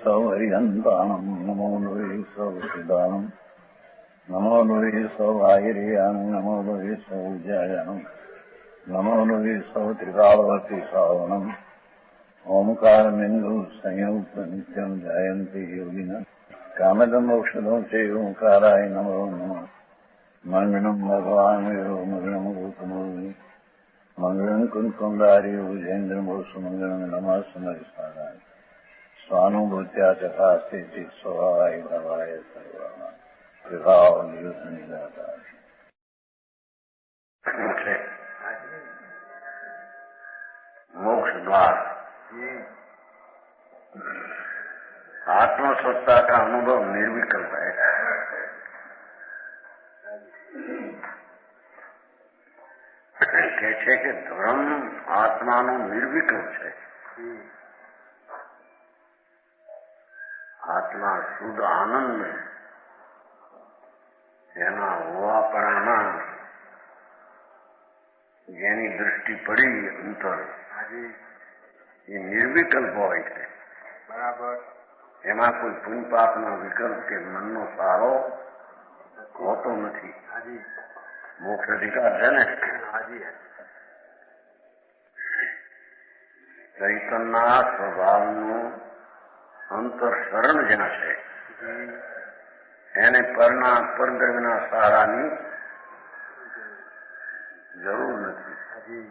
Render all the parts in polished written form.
સૌ હરિહંતાણમ નમો લોહી સૌ સિદ્ધાનમ નમો લોહી સૌ આહિર્યાન નમો લોહી સૌ જયાનમ નમો લોહી સૌ ત્રિકાળવતી શ્રાવણમ ઓમકાર બિંદુ સંયુક્ત નિત્યમ જયંતી યોગિના કામદમ ઔષધો છે ઓંકારાય નમો નમઃ મંગળમ ભગવાન વિરો મંગળમ ગૌતમોની મંગળમ કુંકુંડારી વિજેન્દ્રમોસુ મંગળમ નમઃ સમયસારાય સ્વાનુભૂત્યા ચકાસ્તે સ્વભાવાય ભવાય સર્વા વિભાવ નિયુત નિરાકાર मोक्ष द्वार आत्मसत्ता का अनुभव निर्विकल्प है। कहते कि धर्म आत्माનો निर्विकल्प है। आत्मा शुद्ध आनंद જેના હોવાપણાના જેની દૃષ્ટિ પડી અંતર એ નિર્વિકલ્પ હોય છે। બરાબર। એમાં કોઈ પુણ્ય પાપનો વિકલ્પ કે મનનો સારો હોતો નથી। મોક્ષ અધિકાર છે ને। ચૈતનના સ્વભાવનું અંતર શરણ જ્યાં છે એને પરના પરદ્રવ્યના સહારાની જરૂર નથી।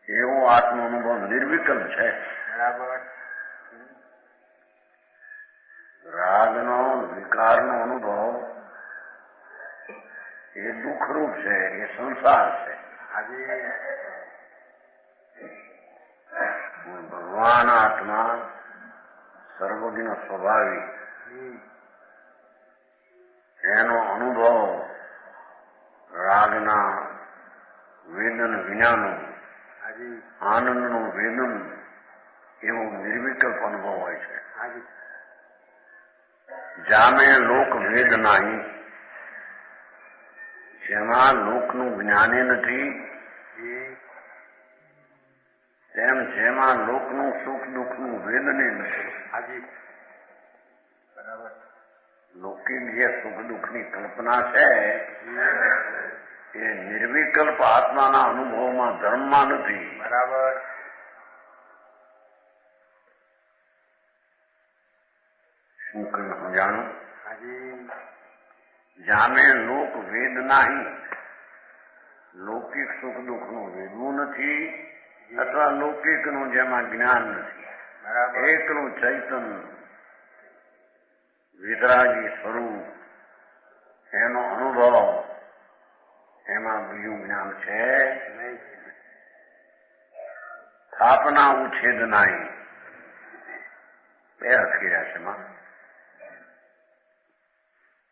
એવો આત્મ અનુભવ નિર્વિકલ્પ છે। બરાબર। રાગનો વિકારનો અનુભવ એ દુઃખરૂપ છે, એ સંસાર છે। ભગવાન આત્મા સર્વજ્ઞ સ્વભાવી એનો અનુભવ રાગના વેદન વિનાનું આનંદનું વેદન એવું નિર્વિકલ્પ અનુભવ હોય છે। જામે લોક વેદ નહીં, જેમાં લોકનું જ્ઞાને નથી તેમ જેમાં લોકનું સુખ દુઃખનું વેદને નથી। બરાબર। લૌકિક જે સુખ દુઃખની કલ્પના છે એ નિર્વિકલ્પ આત્માના અનુભવમાં ધર્મમાં નથી। બરાબર। શું કહ્યું સમજાણું? જામે લોક વેદ નહીં, લૌકિક સુખ દુઃખનું વેદવું નથી અથવા લૌકિકનું જેમાં જ્ઞાન નથી। એકનું ચૈતન વિતરાગી સ્વરૂપ એનો અનુભવ, એમાં બીજું જ્ઞાન છે નહીં। સ્થાપના ઉછેદ નહીં, બે હકીર્યા છે માં।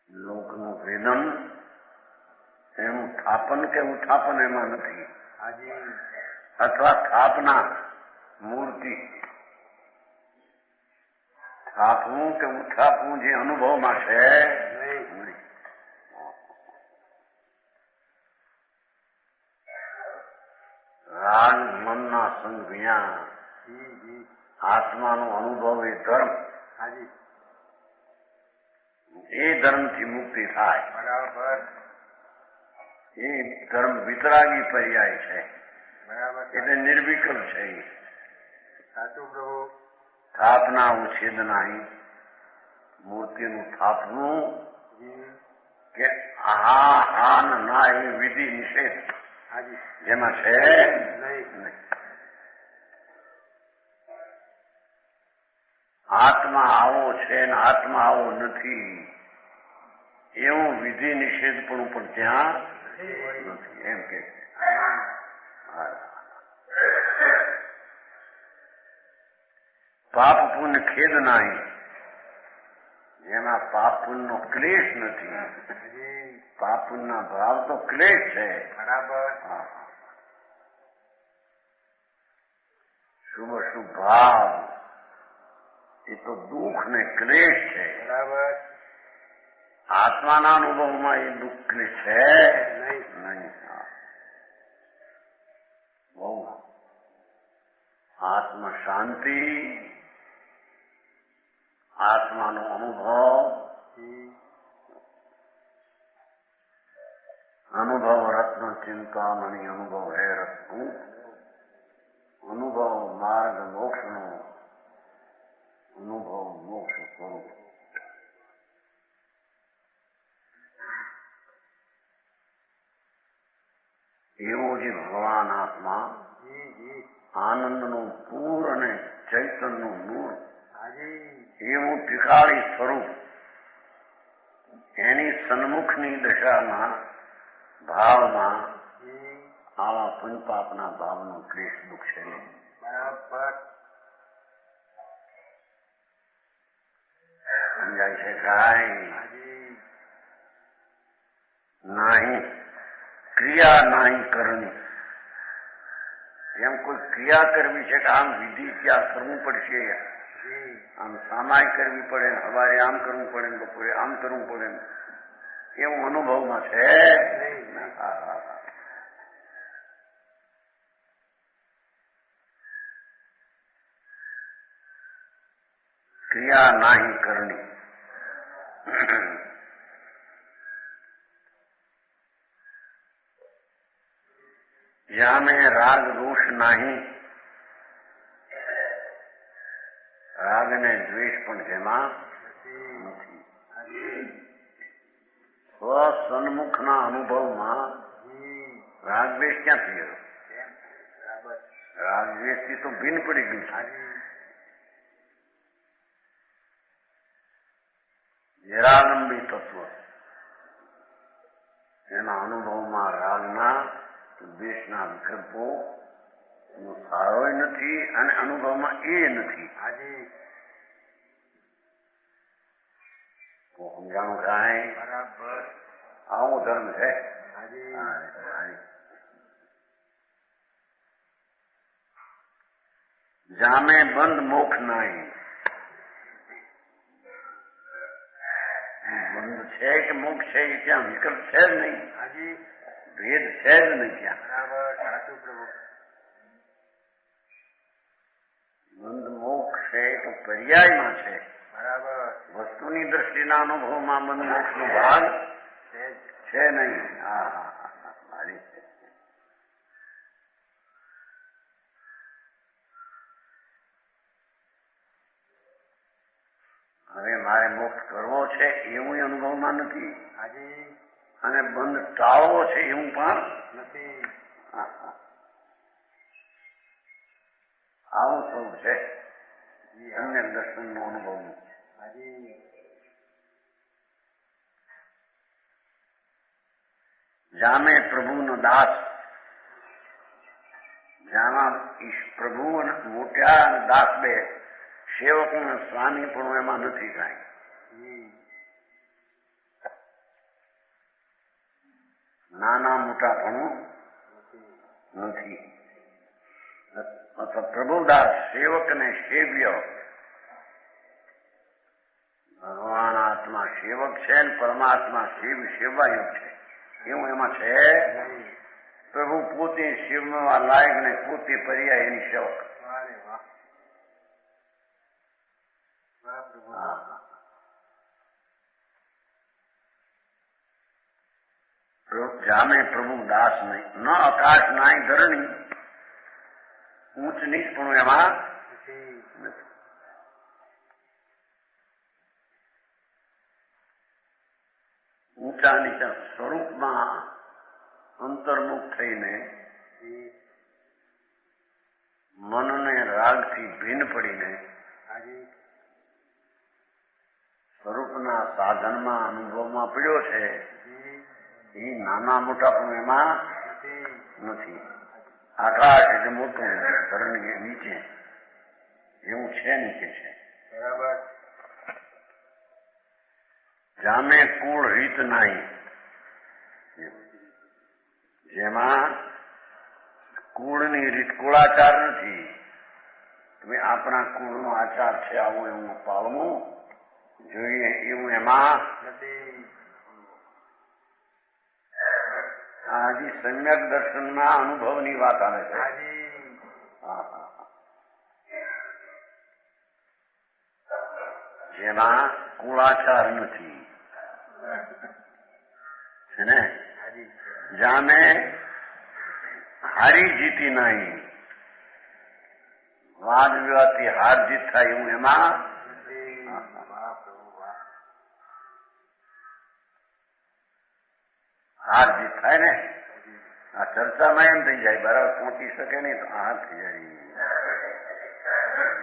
લોકનું વેદન એનું સ્થાપન કે ઉત્થાપન એમાં નથી, અથવા સ્થાપના મૂર્તિ સ્થાપવું કે ઉત્થાપવું જે અનુભવમાં છે નહીં। રાગ મનના સંગ વિના આત્માનો અનુભવ એ ધર્મ, એ ધર્મથી મુક્તિ થાય। બરાબર। એ ધર્મ વિતરાગી પર્યાય છે। બરાબર। એટલે નિર્વિકલ્પ છે। સાચું પ્રભુ। સ્થાપના ઉછેદ નહીં, મૂર્તિનું સ્થાપવું કે હા ના એ વિધિ નિષેધ જેમાં છે નહીં। આત્મા આવો છે ને આત્મા આવો નથી એવું વિધિ નિષેધ પણ ત્યાં નથી, એમ કે પાપ પુણ્ય ખેદ નહીં, જેમાં પાપ પુણ્યનો ક્લેશ નથી। પાપ પુણ્યના ભાવ તો ક્લેશ છે। બરાબર। શુભ શુભ ભાવ એ તો દુઃખ ને ક્લેશ છે। બરાબર। આત્માના અનુભવમાં એ દુઃખ ક્લેશ છે નહીં। બહુ આત્મ શાંતિ આત્માનો અનુભવ અનુભવ રત્ન ચિંતામણી અનુભવ હે રત્ન અનુભવ માર્ગ મોક્ષનો અનુભવ મોક્ષ સ્વરૂપ. એવો જે ભગવાન આત્મા આનંદનું પૂર અને ચૈતન્યનું નૂર એવું ટીકાળી સ્વરૂપ એની સન્મુખની દશામાં ભાવમાં આવા પુણ્યપાપના ભાવનો ક્લેશ દુઃખ છે. સમજાય છે કાંઈ નહીં ક્રિયા નહીં કરણી. એમ કોઈ ક્રિયા કરવી છે કે આમ વિધિ ત્યાં કરવું પડશે, આમ સામાય કરવી પડે, સવારે આમ કરવું પડે, બપોરે આમ કરવું પડે, એવું અનુભવમાં છે. ક્રિયા નહીં કરણી. જ્યાં મેં રાગ દોષ નહીં, રાગ ને દ્વેષ પણ જેમાં નથી. સ્વસન્મુખના અનુભવમાં રાગ દ્વેષ ક્યાંથી ગયો? રાગ દ્વેષથી તો ભિન્ન પડી ગયું છે. નિરાલંબી તત્વ એના અનુભવમાં રાગના દ્વેષના વિકલ્પો સારો નથી અને અનુભવમાં એ નથી. સમજાણું કાંઈ? બરાબર આવો ધર્મ છે. જામે બંધ મોક્ષ નહીં. બંધ છે કે મોક્ષ છે એ ત્યાં વિકલ્પ છે જ નહીં, ભેદ છે જ નહીં ત્યાં. બંધ મોક્ષ છે તો પર્યાયમાં છે. વસ્તુની દ્રષ્ટિના અનુભવમાં બંધ મોક્ષ નો ભાગ છે નહીં. હવે મારે મોક્ષ કરવો છે એવું અનુભવમાં નથી, અને બંધ ટાળવો છે એવું પણ નથી. આવું સ્વરૂપ છે અન્ય દર્શનનો અનુભવ. જામે પ્રભુનો દાસ, જામાં પ્રભુ મોટા અને દાસ બે સેવક સ્વામી પણ એમાં નથી કાંઈ. નાના મોટા પણ નથી. અથવા પ્રભુદાસ સેવક ને સેવ્ય. ભગવાન આત્મા સેવક છે ને પરમાત્મા સેવાયુગ છે એવું એમાં છે. પ્રભુ પોતે સેવવા લાયક ને પોતે પર્યાય એની સેવક. જામે પ્રભુ દાસ નહીં, ન આકાશ નાય ધરણી. ઊંચ નીચ પણ એમાં નથી. ઊંચા નીચા સ્વરૂપમાં અંતર્મુખ થઈને મનને રાગથી ભિન્ન પડીને સ્વરૂપના સાધનમાં અનુભવમાં પડ્યો છે. એ નાના મોટા પણ એમાં નથી. આકાશ એટલે મોટું, ધરણી નીચે એવું છે, નીચે છે. બરાબર. જામે કુળ રીત નહીં, જેમાં કુળની રીત કુળાચાર નથી. તમે આપણા કુળનો આચાર છે આવું એવું પાળવું જોઈએ એવું એમાં નથી. હજી સમ્યક દર્શનના અનુભવની વાત આવે છે. એમાં કુળાચાર નથી છે ને. જાને હારી જીતી નહીં, વાદ વિવાદથી હાર જીત થાય એવું એમાં હાર જીત થાય ને. આ ચર્ચામાં એમ થઈ જાય બરાબર પહોંચી શકે નહીં તો હાર થઈ જાય,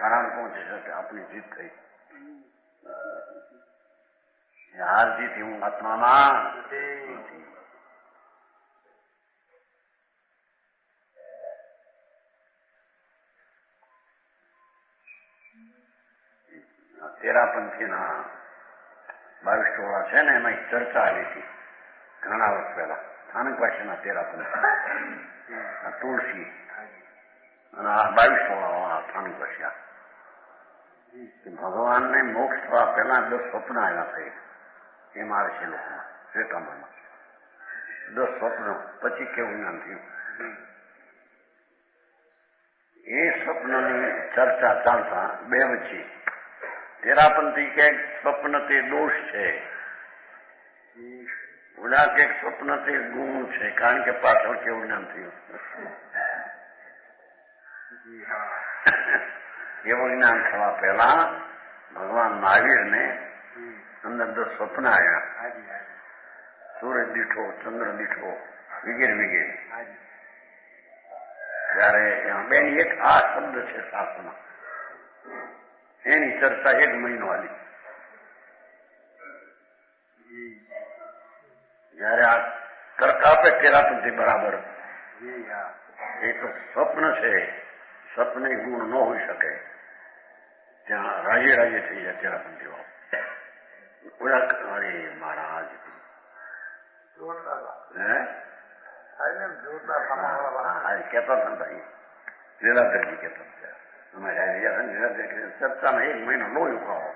બરાબર પહોંચી શકે આપણી જીત થઈ. હાર જીત એવું આત્મામાં નથી. તેરાપંથીના 22 ટોળા છે ને એમાં ચર્ચા આવી હતી ઘણા વર્ષ પહેલા. સ્થાનકવાસીના તેરાપંથી, તુલસી અને આ 22 ટોળા સ્થાનકવાસી. ભગવાનને મોક્ષ થવા પહેલા 10 સ્વપ્ન આવ્યા છે એમ આવે છે લોકોમાં શ્વેતાંબરમાં. 10 સ્વપ્નો પછી કેવું જ્ઞાન થયું એ સ્વપ્નની ચર્ચા ચાલતા બે વચ્ચે તેરાપંથી કે સ્વપ્ન તે દોષ છે, ઓલા કે સ્વપ્ન તે ગુણ છે, કારણ કે પાછળ કેવું જ્ઞાન થયું એવું જ્ઞાન થવા પહેલા ભગવાન મહાવીરને અંદર 10 સ્વપ્ન આવ્યા. સૂરજ દીઠો, ચંદ્ર દીઠો વગેરે વગેરે. ત્યારે બેની એક આ શબ્દ છે શાસ્ત્રમાં, એની ચર્ચા 1 મહિનો આલી. જયારે આ તર્ક આપે તેરાપંથી બરાબર એ તો સ્વપ્ન છે, સપને ગુણ ન હોઈ શકે, ત્યાં રાજે રાજે થઈ જાય તેરાપંથીઓ. અરે મહારાજ કેતો હતા ભાઈ લીલાધરજી કેતો ચર્ચામાં 1 મહિનો લોહી ઉકાળો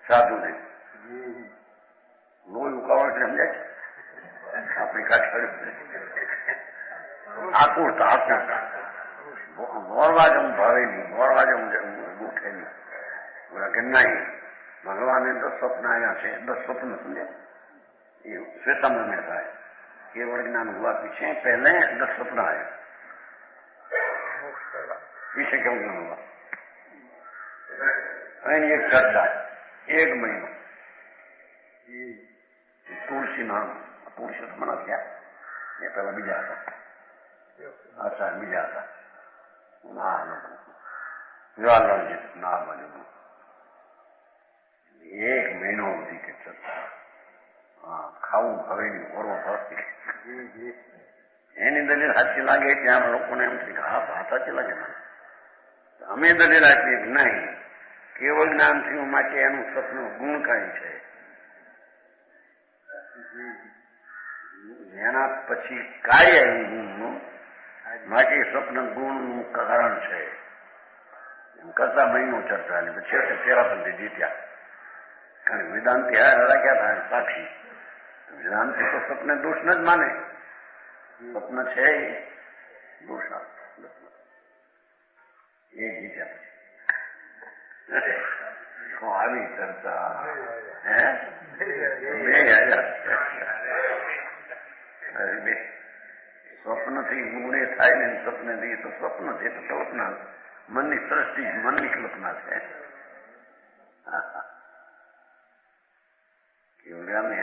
સાધુ ને લોહી ઉકાળો એટલે સમજાય છે આપણી કાઠ આકુરતા મોરવા જમ ભાવે નહીં, મોરવા જમ ઉઠે નહીં. બોલા કે નહીં, ભગવાને 10 સ્વપ્ન આવ્યા છે, 10 સ્વપ્ન સમજે એ શ્વેતાંબર में થાય. केवल ज्ञान हुआ पीछे, पहले 10 स्वप्न आए, पीछे क्यों ज्ञान हुआ. એની એક ચર્ચા 1 મહિનો. તુલસી નામ, તુલસી મને ક્યાં એ પેલા બીજા હતા, આચાર બીજા હતા, જવાહરલાલજી નામ બન્યું. 1 મહિનો સુધી કે ચર્ચા. ખાવું હવે નહીં, ઓરવો ફરતી એની દલીલ સાચી લાગે ત્યાં લોકોને એમ થઈ કે હા વાત સાચી લાગે મને. અમે દલીલ આપીએ કે નહીં, કેવળ જ્ઞાન થયું માટે એનું સપનું ગુણકારી છે, એના પછી કાર્ય આવ્યું ગુણનું માટે સ્વપ્ન ગુણનું કારણ છે. એમ કરતા મહિનો ચર્ચા ને પછી તેરાપંથી જીત્યા. કારણ વેદાંતિ ક્યાં થાય સાક્ષી. વેદાંતિ તો સ્વપ્ન દોષ ન જ માને, સ્વપ્ન છે દોષ એ જીત્યા. પછી આવી ચર્ચા 2000 સ્વપ્નથી ગુણે થાય ને સ્વપ્નથી તો સ્વપ્ન છે તો કલ્પના, મનની સૃષ્ટિ, મનની કલ્પના છે.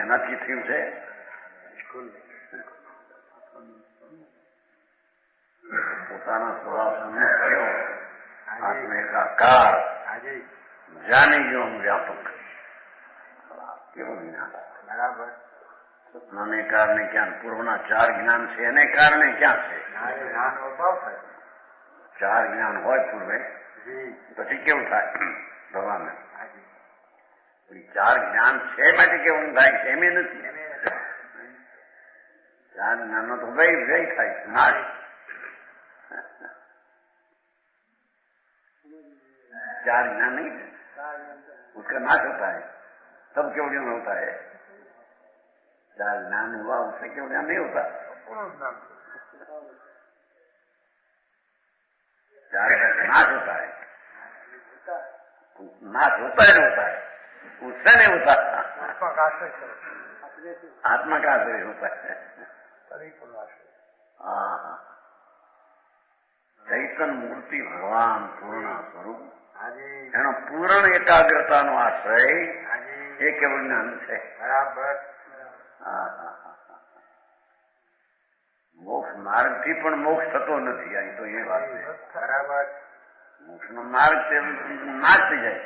એનાથી થયું છે પોતાના સ્વભાવ સમય થયો આત્મેકાકાર જાણી ગયો વ્યાપક. કેવું જ્ઞાન બરાબર. સપનાને કારણે ક્યાં પૂર્વના 4 જ્ઞાન છે એને કારણે ક્યાં છે 4 જ્ઞાન હોય પૂર્વે પછી કેવું થાય ભગવાન 4 જ્ઞાન છે માટે કેવું થાય છે એમ નથી. 4 જ્ઞાન તો વ્યય થાય નાશ. 4 ज्ञान नहीं, उसका नाश होता है, तब क्यों ज्ञान होता है. 4 ज्ञान हुआ उससे क्यों ज्ञान नहीं होता. 4 का नाश होता है, नाश होता है उससे नहीं होता, आत्मा का आश्रय करो, आत्मा का आश्रय होता है। तभी पूर्ण आश्रय। हाँ, ચૈતન મૂર્તિ ભગવાન પૂર્ણ સ્વરૂપ એનો પૂર્ણ એકાગ્રતાનો આશ્રય એ કેવળ જ્ઞાન છે. બરાબર. મોક્ષ માર્ગથી પણ મોક્ષ થતો નથી. અહીં તો એ વાત છે. બરાબર. મોક્ષનો માર્ગ નાશ થઈ જાય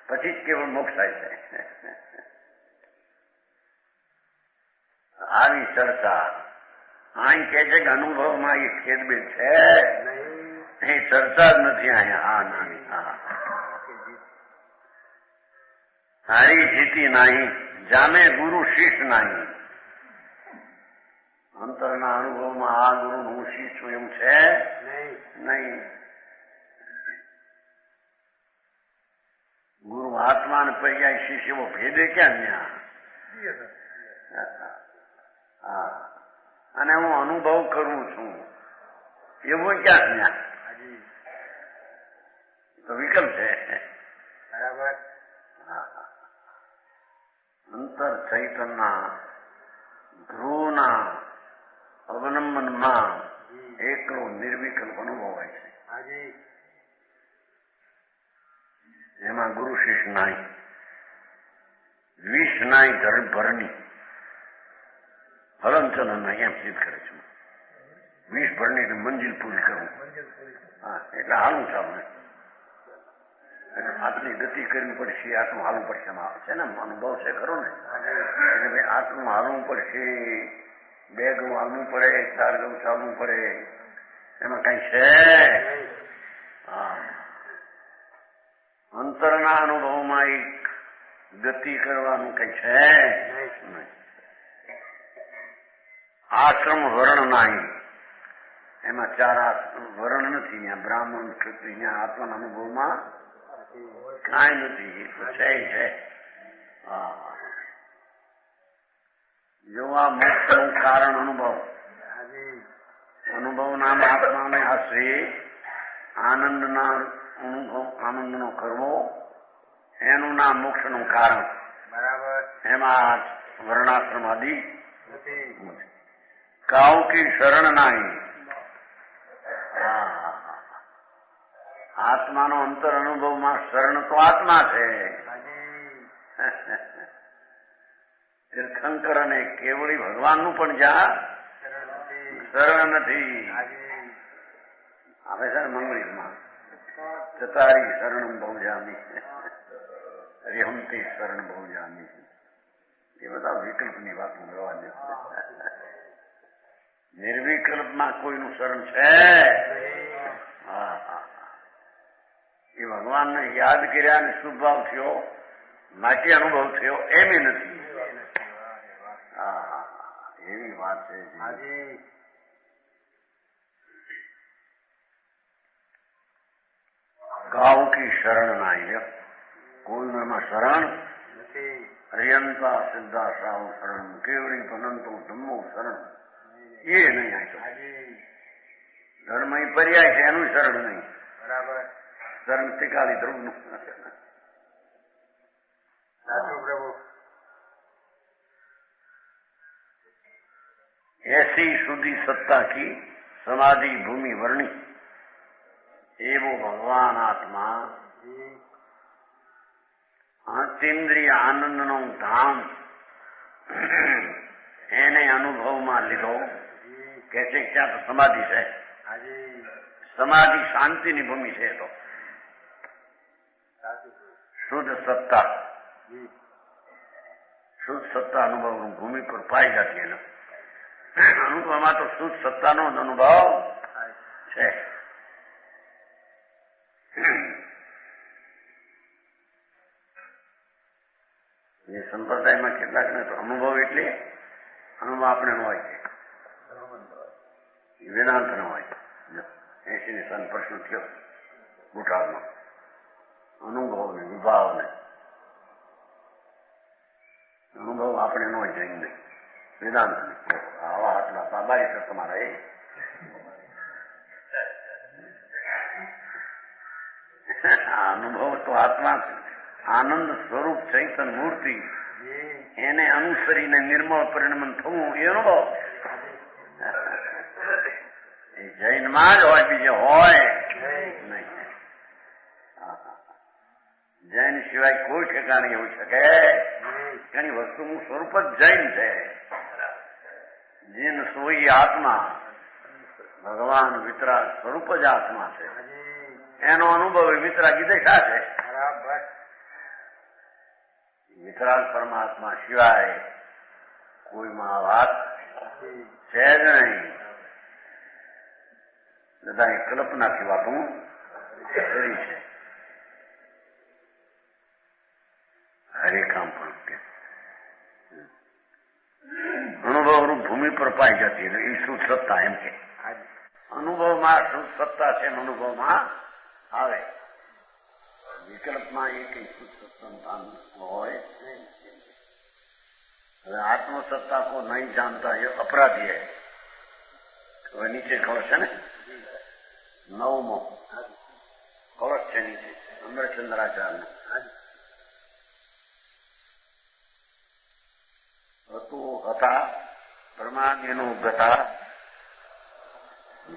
પછી જ કેવળ મોક્ષ થાય છે. આવી ચર્ચા અહીં કે છે કે અનુભવમાં એ ખેદબેદ છે, એ ચર્ચા જ નથી અહીંયા. હા નાની હારી જીતી નહીં, જામે ગુરુ શિષ્ય નહીં. અંતરના અનુભવમાં આ ગુરુ હું શિષ્ય છું એમ છે નહીં. ગુરુ આત્માને પર્યાય શિષ્ય એવો ભેદે ક્યાં ન્યા? હા, અને હું અનુભવ કરું છું એવું ક્યાં ન્યા? તો વિકલ્પ છે. બરાબર. અંતર ચૈતનના ધ્રુવના અવલંબનમાં એકલો નિર્વિકલ્પ અનુભવાય છે. એમાં ગુરુ શિષ્ય નાય, વિષ નાય ઘર ભરની હલનચલન નહીં એમ સિદ્ધ કરે છે. વિષ ભરની એટલે મંજિલ પૂરી કરવું. હા, એટલે હાલું ચાલુ આટલી ગતિ કરવી પડશે, આટલું હાલવું પડશે. એમાં છે ને અનુભવ છે ખરો ને, એટલે ભાઈ આટલું હાલવું પડશે, 2 ગૌ હાલવું પડે, 4 ગૌ ચાલવું પડે, એમાં કઈ છે? હા, અંતરના અનુભવમાં એક ગતિ કરવાનું કઈ છે નહીં. આશ્રમ વર્ણ નહીં, એમાં 4 વર્ણ નથી. ત્યાં બ્રાહ્મણ ક્ષત્રિય, ત્યાં આત્માના અનુભવમાં કાંઈ નથી. એ તો છે. જો આ મોક્ષનું કારણ અનુભવ નામ આત્માને આશ્રય આનંદના આનંદનો કરવો, એનું નામ મોક્ષનું કારણ. બરાબર. એમાં વર્ણાશ્રમ આદિ કાઉ કી શરણ નહીં. આત્માનો અંતર અનુભવમાં શરણ તો આત્મા છે. તીર્થંકર અને કેવળી ભગવાનનું પણ જ્યાં શરણ નથી. આવે છે ને મંગળીમાં ચતારી શરણ બહુ જામી, રેહમતી શરણ બહુ જામી. એ બધા વિકલ્પની વાતો કરવાની. નિર્વિકલ્પમાં કોઈનું શરણ છે? હા, એ ભગવાનને યાદ કર્યા અને શુભ ભાવ થયો, માટે અનુભવ થયો એમ નથી. હા, એવી વાત છે. ગાઉ કી શરણ ના, કોઈનું એમાં શરણ અરિયંતા સિદ્ધા સાવ શરણ કેવડી ભનંતો ધમ્મો શરણ એ નહીં. ધર્મ પર્યાય છે, એનું શરણ નહીં. બરાબર. શરણ શીખાડી ધ્રુવનું. પ્રભુ. ऐसी शुद्धि सत्ता की समाधि भूमि वर्णी एवो भगवान आत्मा અતિન્દ્રિય આનંદનો ધામ એને અનુભવમાં લીધો. કે છે ક્યાં તો સમાધિ છે. સમાધિ શાંતિની ભૂમિ છે. તો શુદ્ધ સત્તા અનુભવ ભૂમિ પર પાઈ જતી. એનો અનુભવમાં તો શુદ્ધ સત્તાનો જ અનુભવ છે. એ સંપ્રદાયમાં કેટલાક ને તો અનુભવ એટલે અનુભવ આપણે ન હોય છે, વેદાંત ન હોય. 80 સાલ પ્રશ્ન થયો બુટાળનો અનુભવ ને વિભાવ ને અનુભવ આપણે ન હોય જઈને નહીં, વેદાંત નહીં. આવા આટલા સાબારી છે તમારા. એ અનુભવ તો આત્મા છે. આનંદ સ્વરૂપ ચૈતન મૂર્તિ જી એને અનુસરીને નિર્મળ પરિણમન થવું એ અનુભવ. એ જૈનમાં જ હોય, બીજે હોય નહીં. જૈન સિવાય કોઈ ઠેકાણે એવું શકે એની વસ્તુનું સ્વરૂપ જ જૈન છે. જીન સોઈ આત્મા, ભગવાન વિતરાગ સ્વરૂપ જ આત્મા છે. એનો અનુભવ એ વિતરાગી દશા છે. બરાબર વિતરાગ પરમાત્મા સિવાય કોઈમાં વાત છે જ નહીં. બધાની કલ્પનાથી વાતું કરી છે. હરે કામ પણ અનુભવરૂપ ભૂમિ પર પાઈ જતી એ શુદ્ધ સત્તા એમ કે અનુભવમાં શુદ્ધ સત્તા છે. અનુભવમાં આવે વિકલ્પમાં એ કઈ શુદ્ધ સત્તા હોય. હવે આત્મસત્તા કો નહીં જાણતા એ અપરાધી હૈ. હવે નીચે કળશ છે ને 9મો કળશ છે નીચે અમરચંદ્રાચાર્ય હતા પરમાત્મનો ગતા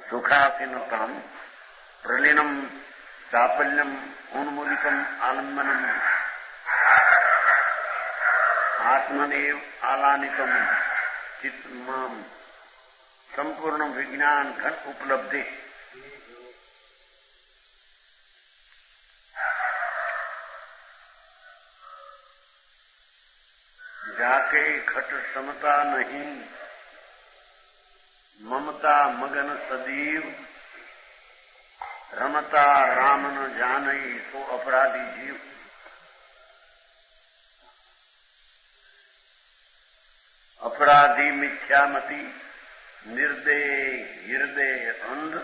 સુખાસીનતમ પ્રલીનમ ચાપલ્યમ ઉન્મૂલિતમ આલંબનમ આત્મદેવ આલાનિતમ ચિત્તમામ સંપૂર્ણ વિજ્ઞાન ઘન ઉપલબ્ધિ. जाके घट समता नहीं ममता मगन सदीव रमता राम न जानई तो अपराधी जीव. अपराधी मिथ्यामति निर्दय हृदय अंध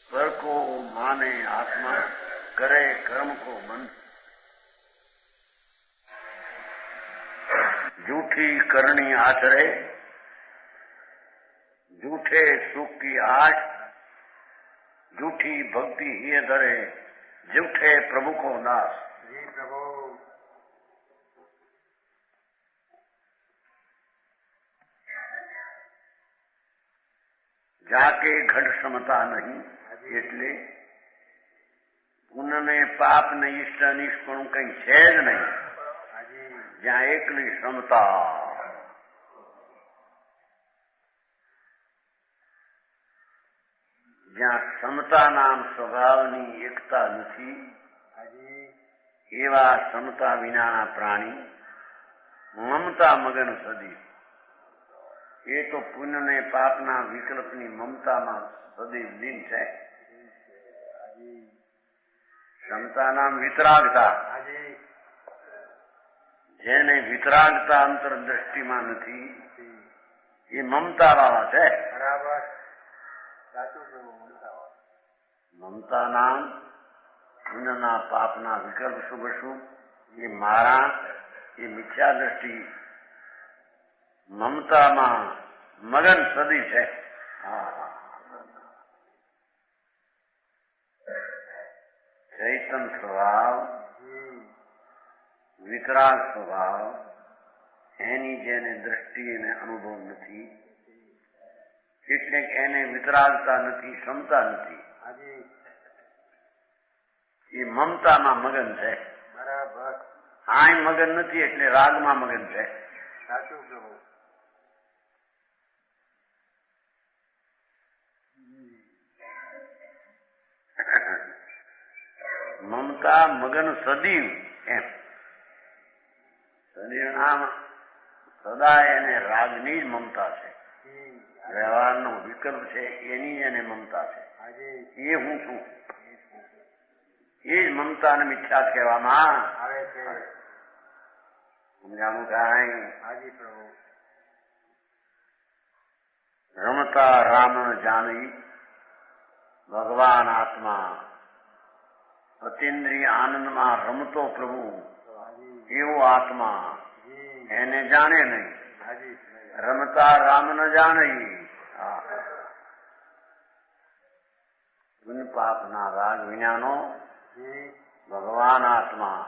पर को माने आत्मा करे कर्म को मंद. झूठी करनी आचरे झूठे सुख की आश झूठी भक्ति ही धरे झूठे प्रभु को दास. जी प्रभु जाके घट समता नहीं એટલે પુણ્ય ને પાપ ને ઈષ્ટ અનિષ્ટ પણ કઈ છે જ નહીં. જ્યાં એકલી ક્ષમતા, જ્યાં ક્ષમતા નામ સ્વભાવની એકતા નથી એવા ક્ષમતા વિનાના પ્રાણી મમતા મગન સદી. એ તો પુણ્ય ને પાપના વિકલ્પની મમતામાં સદૈવ લીન છે. ક્ષમતા નામ વિતરાગતા. જેને વિતરાગતા અંતરદ્રષ્ટિમાં નથી એ મમતા વાળા છે. બરાબર સાચું પ્રભુ મમતા નામ પુણ્યના પાપના વિકલ્પ શુભ શુભ એ મારા એ મિથ્યા દ્રષ્ટિ મમતામાં મગન સદી છે. ચૈતન સ્વભાવ વિતરાગ સ્વભાવ એની જેને દ્રષ્ટિ એને અનુભવ નથી એટલે એને વિતરાગતા નથી, ક્ષમતા નથી. એ મમતામાં મગન છે. બરાબર આય મગન નથી એટલે રાગમાં મગન છે. સાચું પ્રભુ મમતા મગન સદીવ એમ સદીવ નામ સદા એને રાગની જ મમતા છે. વ્યવહારનો વિકલ્પ છે એની એને મમતા છે. એ હું છું એ જ મમતાને મિથ્યા કહેવામાં આવે છે. સમજાવું કાંઈ? હાજી પ્રભુ રમતા રામ જાણી ભગવાન આત્મા અતિન્દ્રિય આનંદમાં રમતો પ્રભુ એવો આત્મા એને જાણે નહીં. રમતા રામ ન જાણે. પુણ્ય પાપના રાગ વિનાનો ભગવાન આત્મા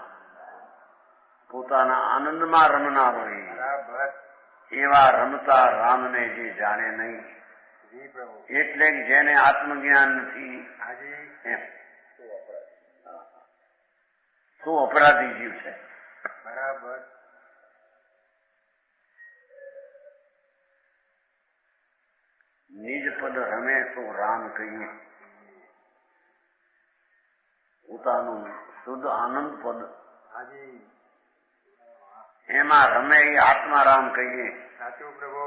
પોતાના આનંદમાં રમનારો બરાબર. એવા રમતા રામને જે જાણે નહીં, જી પ્રભુ. એટલે જેને આત્મજ્ઞાન નથી હાજી. એમ શું અપરાધી જીવ છે. બરાબર. નિજ પદ રમે તો રામ કહીએ, પોતાનું શુદ્ધ આનંદ પદ હાજી. એમાં રમે એ આત્મારામ કહીએ. સાચું પ્રભુ.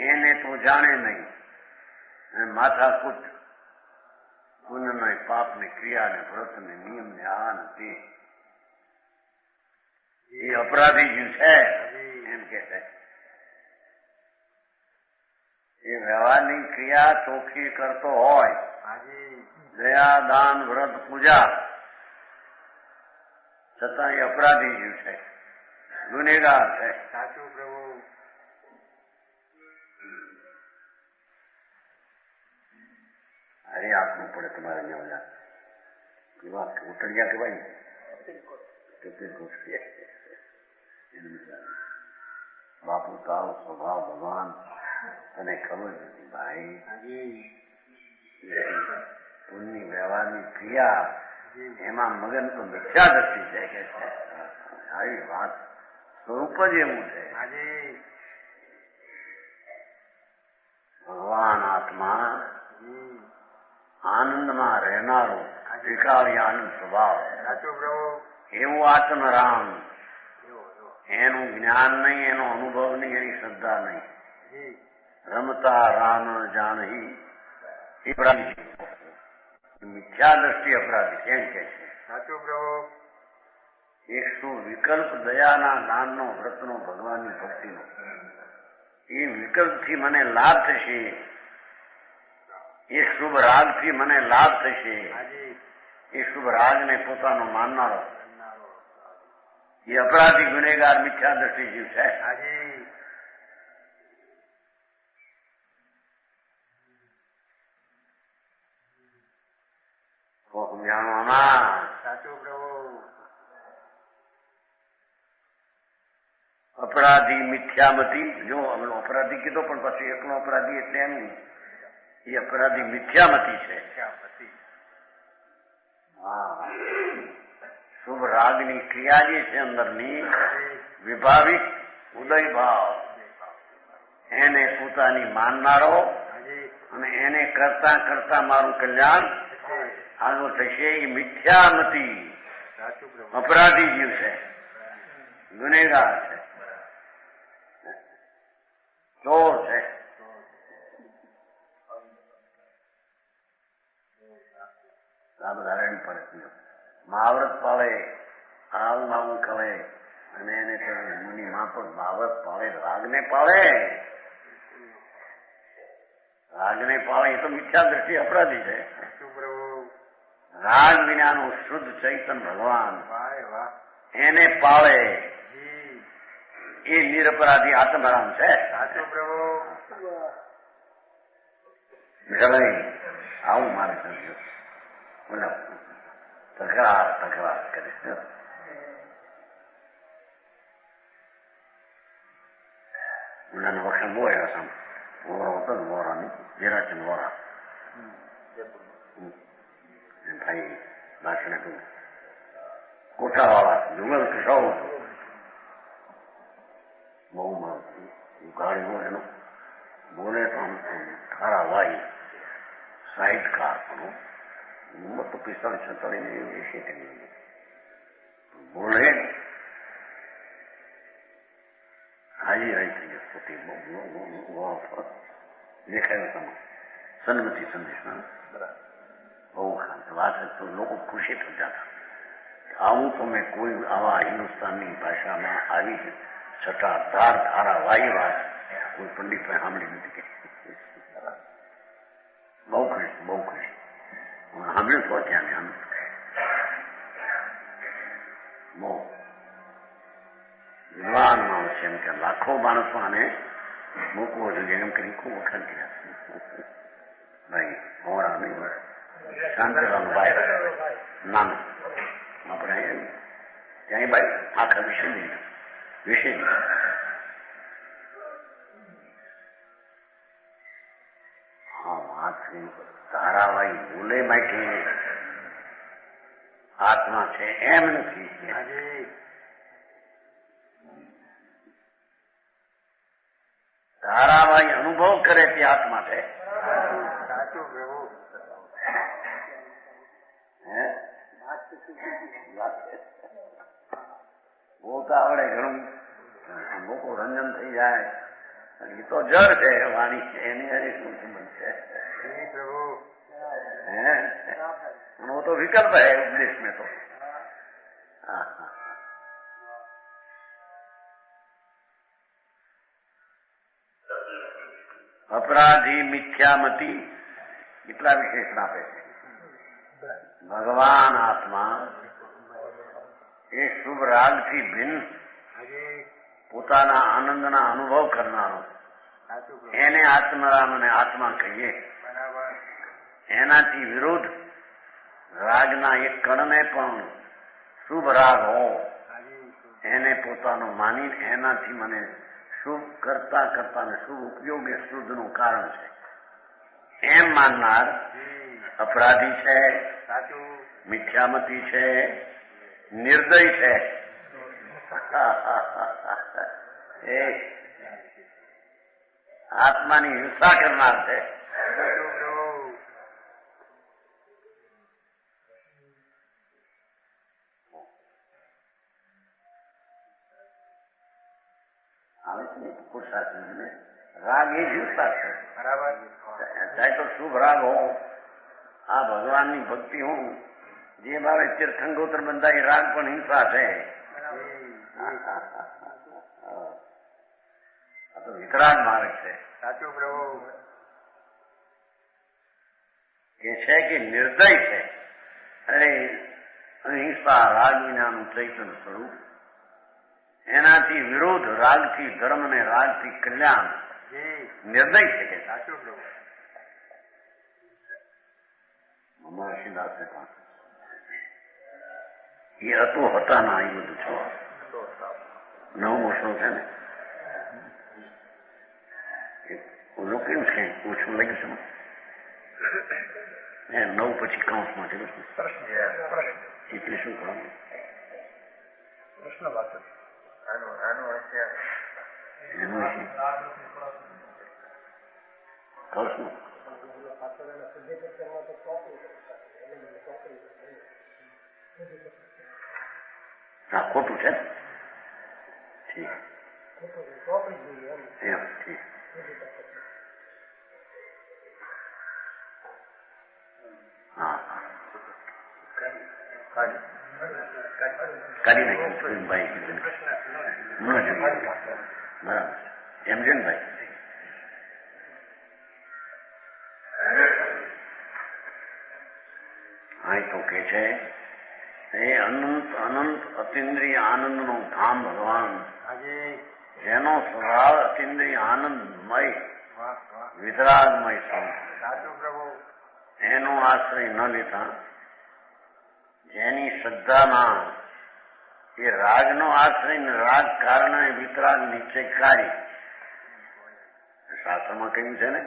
એને તો જાણે નહીં, માથાકૂટ પુણ્ય ને પાપ ને ક્રિયા ને વ્રત ને નિયમ ને આ ને તે એ અપરાધી જીવ છે એમ કે છે. એ વ્યવહારની ક્રિયા ચોખ્ખી કરતો હોય, હાજી. દયા દાન વ્રત પૂજા, છતાં એ અપરાધી જીવ છે, ગુનેગાર છે. સાચું પ્રભુ. અરે આપવું પડે તમારે અહીંયા કેવા ઉતરિયા કહેવાય બાપુ તારો સ્વભાવ ભગવાન તને ખબર નથી ભાઈ. પુણ્યની વ્યવહારની ક્રિયા એમાં મગન તો મિથ્યા દ્રષ્ટિ છે કે છે. આવી વાત સ્વરૂપ જ એવું છે. ભગવાન આત્મા આનંદમાં રહેનારો વિકારી આનંદ સ્વભાવ, સાચું પ્રભુ. એવું આત્મરામ. એનું જ્ઞાન નહીં, એનો અનુભવ નહીં, એની શ્રદ્ધા નહીં. રમતા રામ જાણહી એ અપરાધી, મિથ્યા દ્રષ્ટિ અપરાધી એમ કે છે. સાચું પ્રભુ. એક શું વિકલ્પ દયાના દાનનો વ્રતનો ભગવાનની ભક્તિનો એ વિકલ્પથી મને લાભ થશે, એ શુભ રાગથી મને લાભ થશે, એ શુભ રાગને પોતાનો માનનારો એ અપરાધી ગુનેગાર મિથ્યા દ્રષ્ટિ જીવ છે. સમજાણવામાં સાચું પ્રભુ. અપરાધી મિથ્યામતી, જો હમણાં અપરાધી કીધો પણ પછી એકલો અપરાધી એટલે એમ એ અપરાધી મિથ્યામતી છે. હા, શુભ રાગની ક્રિયા જે છે અંદરની વિભાવિક ઉદય ભાવ, એને પોતાની માનનારો અને એને કરતા કરતા મારું કલ્યાણ આગળ થશે એ મિથ્યામતી અપરાધી જીવ છે, ગુનેગાર છે, ચોર છે. આ બધા રેડી પડે. મહાવ્રત પાળે, આવું આવું કરે અને એને મુનિ માપક મહાવ્રત પાળે, રાગને પાળે, રાગને પાળે એ તો મિથ્યા દ્રષ્ટિ અપરાધી છે. રાગ વિનાનું શુદ્ધ ચૈતન ભગવાન એને પાળે એ નિરપરાધી આત્મરામ છે. સાચું પ્રભુ. આવું મારે સમજો. તકરાર તકરાર કરે. ઉનાનો વખત બોયા સામ વોરો હતો ને, વોરાની જરાચંદ વોરા ભાઈ ભાષણ હતું, કોઠાવાળા જુગલ કિશોર બહુ ગાડી હોય એનો બોલે તો આમ ખારા વાઈ સાહિત્યકાર પણ તો 45-46 બોલે હાજી હાજી થઈ જશે. દેખાયો તમે સન્મતિ સંદેશમાં બહુ ખાસ વાત તો લોકો ખુશી થઈ જતા. આવું તો મેં કોઈ આવા હિન્દુસ્તાનની ભાષામાં આવી છતાં ધાર ધારા વાઈ વાત કોઈ પંડિત સાંભળી નથી. બહુ ખુશ, બહુ ખુશ સાંભળ્યું તો ત્યાં બહુ વિદ્વાન માણસ છે એમ કે લાખો માણસો આને મૂકવો જોઈએ એમ કરી ખૂબ વખત ગયા ભાઈ. તમારું નહીં મળે. શાંતિલાલ ભાઈ નાનું આપણે ત્યાં ભાઈ આખા વિષય નહીં હા વાંચી ધારાવાહી ભૂલે માટે આત્મા છે એમ નથી. ધારાવાહી અનુભવ કરે તે આત્મા છે. બોલતા આવડે ઘણું લોકો રંજન થઈ જાય. એ તો જળ છે વાણી છે એની હરી શું સંબંધ છે. वो तो विकल्प है उपदेश में तो. अपराधी मिथ्यामती इतना विशेषण આપે છે. ભગવાન આત્મા એ શુભ રાગથી ભિન્ન પોતાના આનંદના અનુભવ કરનારો એને આત્મરામ અને આત્મા કહીએ. એનાથી વિરુદ્ધ રાગના એક કણને પણ શુભ રાગ હો એને પોતાનો માની એનાથી મને શુભ કરતા કરતા ને શુભ ઉપયોગ એ શુદ્ધનું કારણ છે એમ માનનાર અપરાધી છે, મિથ્યામતી છે, નિર્દય છે. એ આત્માની હિંસા કરનાર છે. રાગ એ હિંસા છે. બરાબર. ચાહે તો શુભ રાગ હો, આ ભગવાનની ભક્તિ હું જે ભાવે તીર્થંગોત્ર બંધાય રાગ પણ હિંસા છે. આ તો વિતરાગ માર્ગ છે. સાચું પ્રભુ કે છે કે નિર્દય છે. અરે અહિંસા રાગ વિનાનું ચૈતન્ય સ્વરૂપ. એનાથી વિરોધ રાગથી ધર્મ ને રાગથી કલ્યાણ નિર્દય છે કે સાચું પ્રભુ. મહર્ષિદાસે પણ એ હતું હતા ના એ બધું છો 9 વર્ષનો છે ને ઓલું કેવું છે ઓછું લાગ્યું છે એ 9 પછી કાઉન્સમાં છે એટલે શું કરવાનું પ્રશ્ન વાત હા ખોટું છે. ઠીક એમ ઠીક. હા કાઢી નાખ્યું ભાઈ બરાબર એમ છે ને ભાઈ. હા તો કે છે એ અનંત અનંત અતિન્દ્રિય આનંદનો ધામ ભગવાન જેનો સ્વભાવ અતિન્દ્રિય આનંદમય વિતરાગમય સ્વરૂપ એનો આશ્રય ન લેતા જેની શ્રદ્ધામાં એ રાગનો આશ્રય ને રાગ કારણે વિતરાગ નિશ્ચયકારી શાસ્ત્રમાં કહ્યું છે ને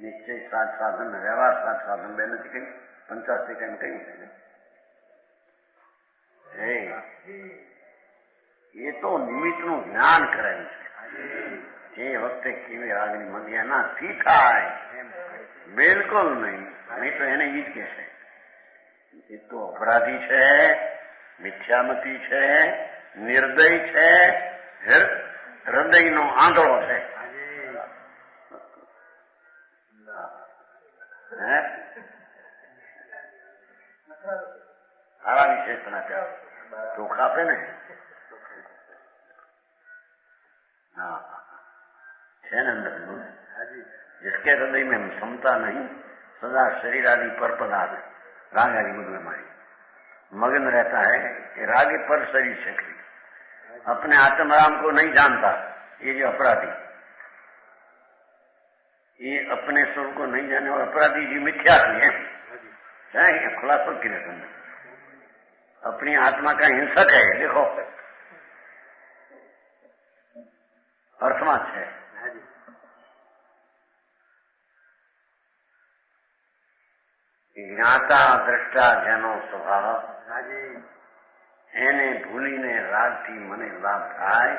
નિશ્ચય સાત સાધન વ્યવહાર સાત સાધન બે નથી કહ્યું 50 કહ્યું છે ને. એ તો નિમિત્તનું જ્ઞાન કરેલું છે. જે વખતે કેવી રાગની મંદી એનાથી થાય બિલકુલ નહીં તો એને ઈ જ કે છે એ તો અપરાધી છે, મિથ્યામતી છે, નિર્દય છે, હૃદયનો આંધળો છે. સારા વિશેષણા ચોખા આપે ને हाँ है ना अंदर जिसके हृदय में समता नहीं सदा शरीर आदि पर पदार्थ राग आदि मुद्र मारी मगन रहता है कि राग पर शरीर से अपने आत्मराम को नहीं जानता ये जो अपराधी ये अपने स्वरूप को नहीं जाने वाला अपराधी जी मिथ्या है। चाहे खुलासा की तुमने अपनी आत्मा का हिंसक है। देखो अर्थमा है જ્ઞાતા દ્રષ્ટા જેનો સ્વભાવ એને ભૂલીને રાગથી મને લાભ થાય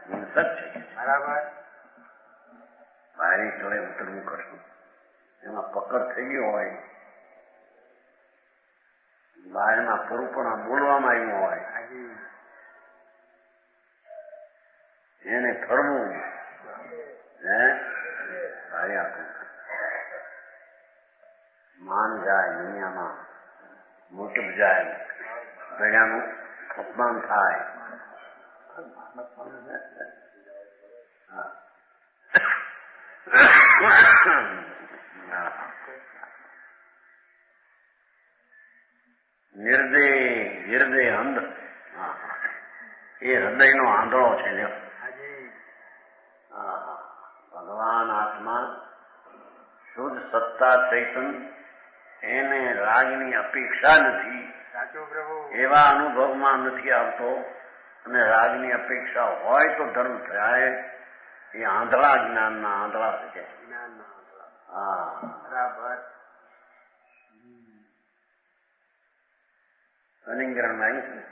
હિંસક છે. બરાબર. બારી તળે ઉતરવું કરશું એમાં પકડ થઈ ગયો હોય, બહારના પુરુપણા બોલવામાં આવ્યું હોય, એને ફરવું બારી આપવું. માન જાય, દુનિયામાં મોટપ જાય, ગળ્યાનું અપમાન થાય. હૃદય અંધ, એ હૃદયનો આંધળો છે. ભગવાન આત્મા શુદ્ધ સત્તા ચૈતન, એને રાગની અપેક્ષા નથી. એવા અનુભવમાં નથી આવતો. અને રાગની અપેક્ષા હોય તો ધર્મ થાય. એ આંધળા જ્ઞાનના આંધળા છે. હા બરાબર. અલિંગરણ માં આવ્યું છે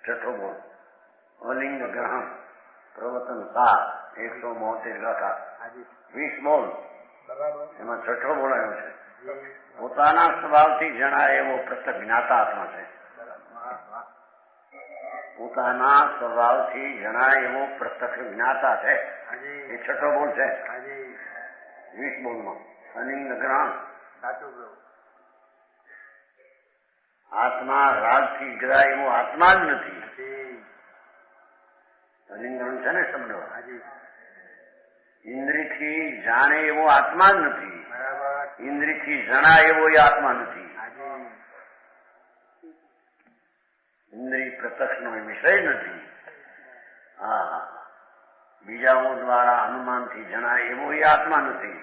છઠ્ઠો બોલ. અલિંગ ગ્રહણ પ્રવર્તન 172 ગાથા 20 બોલ. એમાં છઠ્ઠો બોલાયો છે. પોતાના સ્વભાવથી જણાય એવો પ્રત્યક્ષ જ્ઞાતા આત્મા છે. પોતાના સ્વભાવથી જણાય એવો પ્રત્યક્ષ જ્ઞાતા છે. એ છઠ્ઠો બોલ છે 20 બોલમાં. અનિંગ ગ્રહણ આત્મા રાગથી ગ્રાય એવો આત્મા જ નથી. અલિંગણ છે ને શબ્દ. ઇન્દ્રિયથી જાણે એવો આત્મા જ નથી. ઇન્દ્રિયથી જણાય એવો એ આત્મા નથી. ઇન્દ્રિય પ્રત્યક્ષનો વિષય નથી. હા, બીજાઓ દ્વારા અનુમાનથી જણાય એવો એ આત્મા નથી.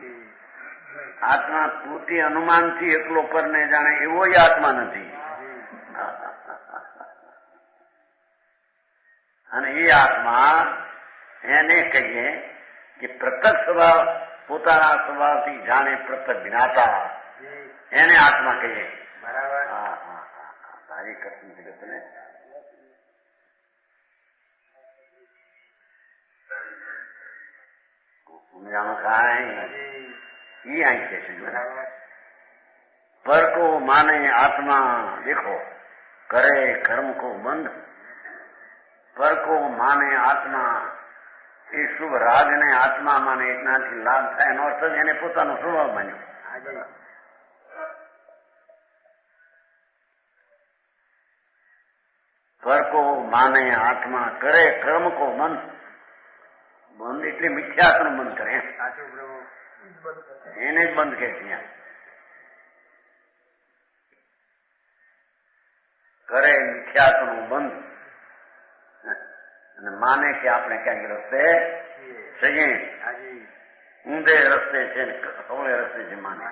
આત્મા પોતે અનુમાનથી એકલો પરને જાણે એવો એ આત્મા નથી. અને એ આત્મા એને કહીએ કે પ્રત્યક્ષ સ્વભાવ, પોતાના સ્વભાવથી જાણે પ્રત્યક્ષ જ્ઞાતા, એને આત્મા કહીએ. બરાબર. હા હા હા, સારી કઠિન જગત ને સમજાણું કાંઈ ઈ અહીં કે છે. પર કો માને આત્મા દેખો કરે કર્મ કો બંધ. પર કો માને આત્મા, એ શુભ રાગને આત્મા માને એટલાથી લાભ થાય. એનો અર્થ જ એને પોતાનો સ્વભાવ માન્યો. પર કો માને આત્મા કરે કર્મ કો બંધ. બંધ એટલે મિથ્યાત્વનું બંધ કરે. એને જ બંધ કે છે. કરે મિથ્યાત્વનું બંધ અને માને કે આપણે ક્યાંક રસ્તે છીએ, ઊંધે રસ્તે છે ને સવળે રસ્તે છે માને.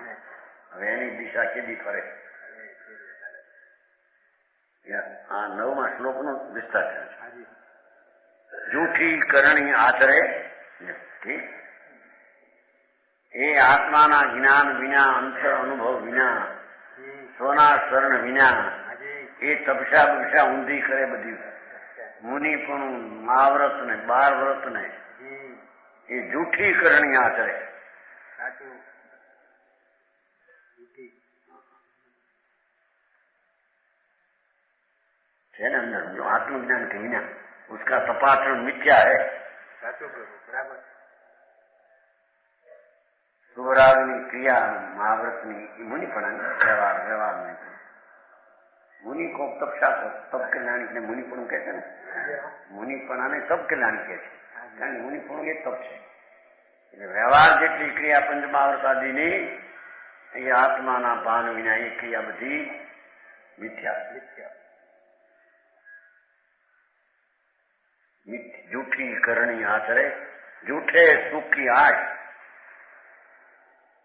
હવે એની દિશા કેદી ફરે? આ 9મા શ્લોકનો વિસ્તાર છે. જૂઠી કરણી આચરે, એ આત્માના જ્ઞાન વિના, અંતર અનુભવ વિના, સ્વના શરણ વિના એ તપસ્યા બપસ્યા ઊંધી કરે બધી. મુનિ પણ મહાવ્રત ને 12 વ્રત ને એ જૂઠી કરણી આચરે. છે ને અંદર जो आत्मज्ञान के बिना उसका तपाचरण मिथ्या है. સુવરાગની ક્રિયા મહાવ્રતની એ મુનિપણા વ્યવહાર નહીં. મુનિ કો તપસ્યા તપ કલ્યાણી ને મુનિપણું કહે છે ને. મુનિપણાને તપ કલ્યાણી કહે છે. કારણ કે મુનિપણું એ તપ છે. એટલે વ્યવહાર જેટલી ક્રિયા પંચ મહાવ્રત આદિની એ આત્માના ભાન વિના એ ક્રિયા બધી મિથ્યા. જૂઠી કરણી આચરે, જૂઠે સુખ કી આશ.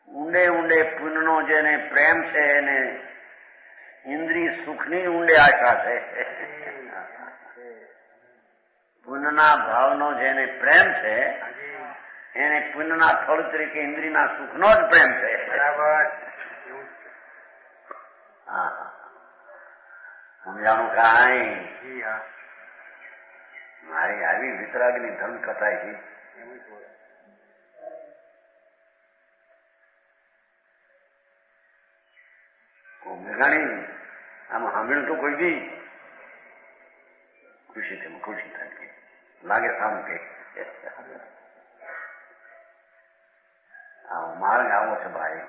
ઊંડે ઊંડે પુણ્યનો જેને પ્રેમ છે એને ઇન્દ્રિય સુખની ઊંડે આશા છે. પુણ્યના ભાવનો જેને પ્રેમ છે એને પુણ્યના ફળ તરીકે ઇન્દ્રિયના સુખનો જ પ્રેમ છે. બરાબર. હા, સમજાણું કાંઈ? જી હા. મારી આવી વિતરાગની ધર્મ કથા છે. મેઘાણી આમાં સાંભળ્યું તો કોઈ બી ખુશી થાય લાગે સારું કે માર્ગ આવો છે ભાઈ,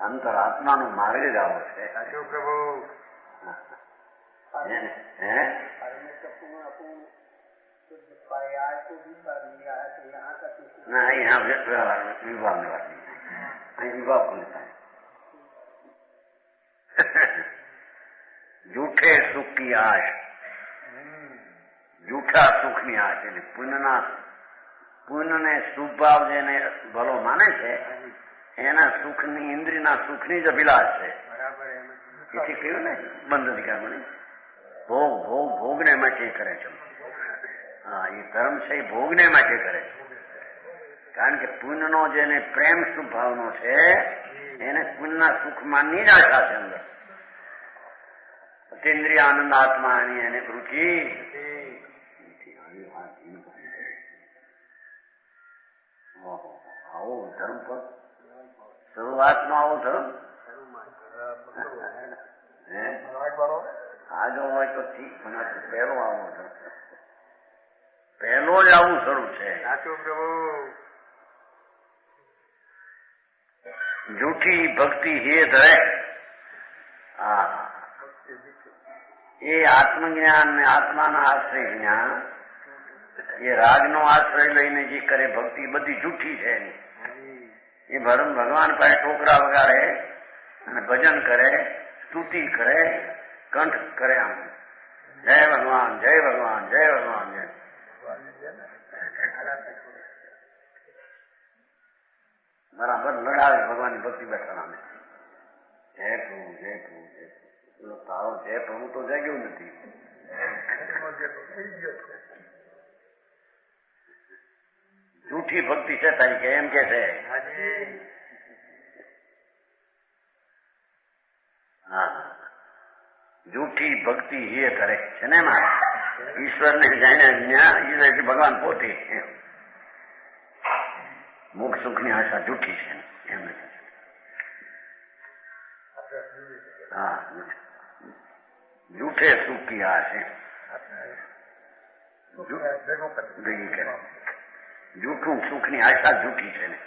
અંતરાત્માનો માર્ગ જ આવો છે. સાચું પ્રભુ. ના यहाँ विभागने वाली અહીં વિભાગ કોણ થાય? જૂઠે સુખ की आश, જૂઠા સુખની આશ. એટલે પુણ્યને શુભ ભાવ જેને ભલો માને છે એના સુખની ઇન્દ્રિયના સુખની જ અભિલાષ છે. એથી કહ્યું ને બંધ અધિકાર મને ભોગને માટે કરે છે. હા, એ ધર્મ છે એ ભોગને માટે કરે છે. કારણ કે પુણ્યનો જેને પ્રેમ શુભ ભાવનો છે એને પુણ્યના સુખમાંની જ આશા છે અંદર. ઇન્દ્રિય આનંદ આત્માની એને રુચિ. આવો ધર્મ પર શરૂઆતમાં આવો ધર્મ આજો હોય તો ઠીક, પણ પહેલો આવો ધર્મ પહેલો જ આવું શરૂ છે. સાચું પ્રભુ. જૂઠી ભક્તિ હેત રહે. એ આત્મજ્ઞાન ને આત્માના આશ્રય જ્ઞાન, એ રાગનો આશ્રય લઈને જે કરે ભક્તિ બધી જૂઠી છે એની. એ ભગવાન પાસે ટોકરા વગાડે અને ભજન કરે, સ્તુતિ કરે, કંઠ કરે આમ જય ભગવાન જય ભગવાન જય ભગવાન જય. બરાબર લડાવે ભગવાનની ભક્તિ બેઠાને જય પ્રભુ જય પ્રભુ જય પ્રભુ. તારો જય પ્રભુ તો જાગ્યું નથી. જૂઠી ભક્તિ છે તારી કે એમ કે છે. હા, જૂઠી ભક્તિ એ કરે છે ને એમાં ઈશ્વરને જાણ્યા ઈશ્વર ભગવાન પોતે મોક્ષ સુખની આશા જૂઠી છે એમ. હા, જૂઠે સુખ કી આશ ભેગી કરે. જૂઠું સુખની આશા જૂઠી છે ને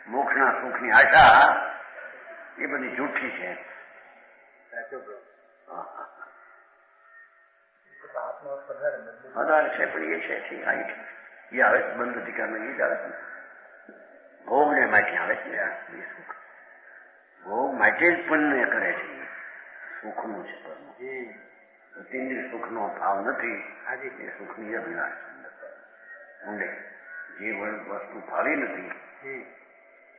મોક્ષના સુખની આશા એ બધી જૂઠી છે. વધારે છે પણ એ છે એ આવે બંધ અધિકારમાં એ જ આવે છે. ભોગને માટે આવે છે એ સુખ. ભોગ માટે જ પુણ્ય કરે છે. સુખનું છે તિન્દ્રિય સુખનો ભાવ નથી. એ સુખની અભિલાષ ઊંડે જે વસ્તુ ભાવી નથી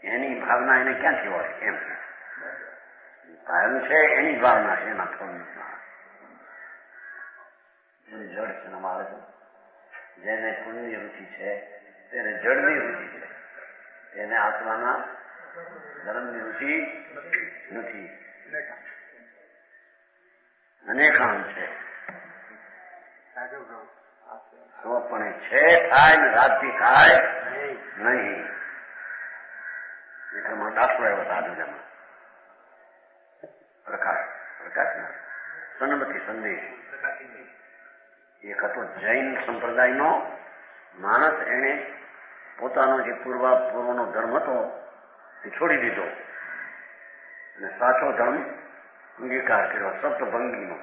એની ભાવના એને ક્યાંથી હોય એમ ભાવ છે એની ભાવના છે એના ફળના જળ છે અમારે તો જેને પુણ્ય રુચિ છે તેને જળની રુચિ છે, તેને આત્માના ધર્મની રુચિ નથી. અનેકાંત છે તો પણ છે થાય ને રાતથી થાય નહીં. એટલામાં દાખલો એવો સાધુજામાં પ્રકાશના સન્મતિ સંદેશ એક હતો જૈન સંપ્રદાયનો માણસ. એને પોતાનો જે પૂર્વનો ધર્મ હતો એ છોડી દીધો અને સાચો ધર્મ અંગીકાર કર્યો. સપ્તભંગીનો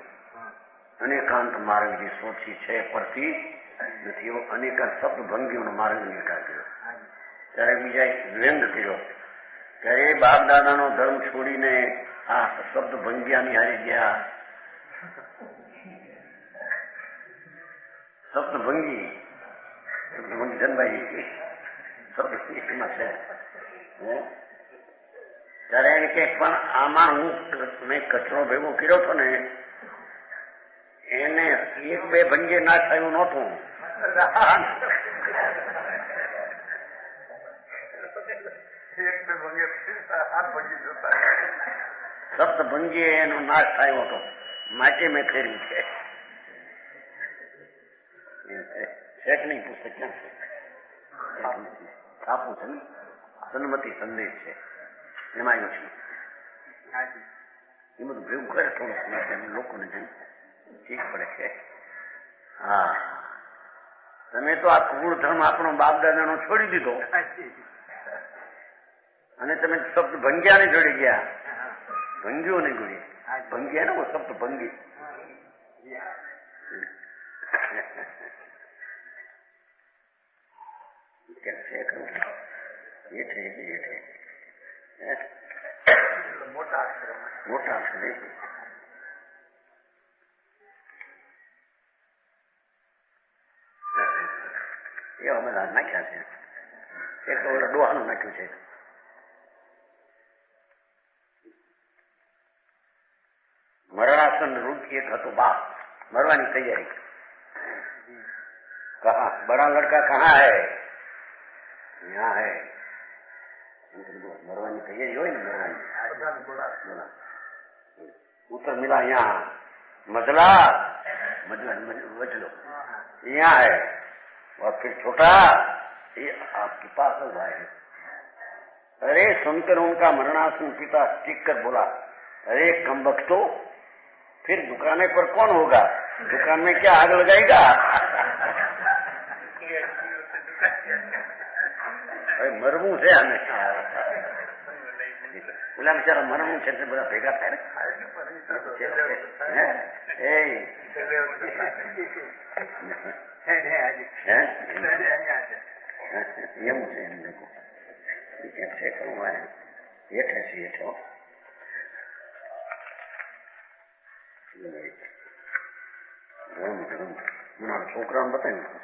અનેકાંત માર્ગ જે સોચી છે પડતી નથી એવો અનેકાંત સપ્તભંગીઓનો માર્ગ અંગીકાર કર્યો. ત્યારે બીજા વ્યંગ કર્યો કે એ બાપ દાદાનો ધર્મ છોડીને આ સપ્તભંગિયાની હારી ગયા. સપ્તભંગી જનભાઈ સપ્તભંગીમાં છે ત્યારે એને કે પણ આમાં મેં કચરો ભેગો કર્યો હતો ને એને 1-2 ભંગે ના થયું નહોતું. સપ્તભંગી એનો નાશ થયો હતો, માટે મેં ફેર્યું છે. નહીં પુસ્તક ક્યાં છે? આપું છે ને, સન્મતિ સંદેશ છે, એમાં આવ્યું છે. એ બધું ભેગું કરે થોડુંક લોકોને જેમ ઠીક પડે છે. હા, તમે તો આ કુળ ધર્મ આપણો બાપ દાદાનો છોડી દીધો અને તમે શબ્દ ભંગ્યાને જોડી ગયા. ભંગીઓ ને જોડી, ભંગ્યા ને શબ્દ ભંગી. મોટા અક્ષરે એ અમે નાખ્યા છે. એક તો ઓલા ડોહાનું નાખ્યું છે. મરણાસન રૂપ એક હતો બાપ, મરવાની તૈયારી. કહા બड़ा लड़का कहाँ है? यहाँ है. मरवानी तैयारी हो मरवानी. उत्तर मिला यहाँ मजला मजलो यहाँ है. और फिर छोटा ये आपके पास हुआ है. अरे सुनकर उनका मरणासन पिता टिक कर बोला, अरे कमबख्तो, फिर दुकाने पर कौन होगा? दुकान में क्या आग लगाएगा? મરવું છે અમે. પેલા બિચારા મરવું છે એટલે બધા ભેગા થાય ને. એવું છે એમ લોકો છે કરવું હેઠે છે હેઠો. મારા છોકરાને બતાવ્યું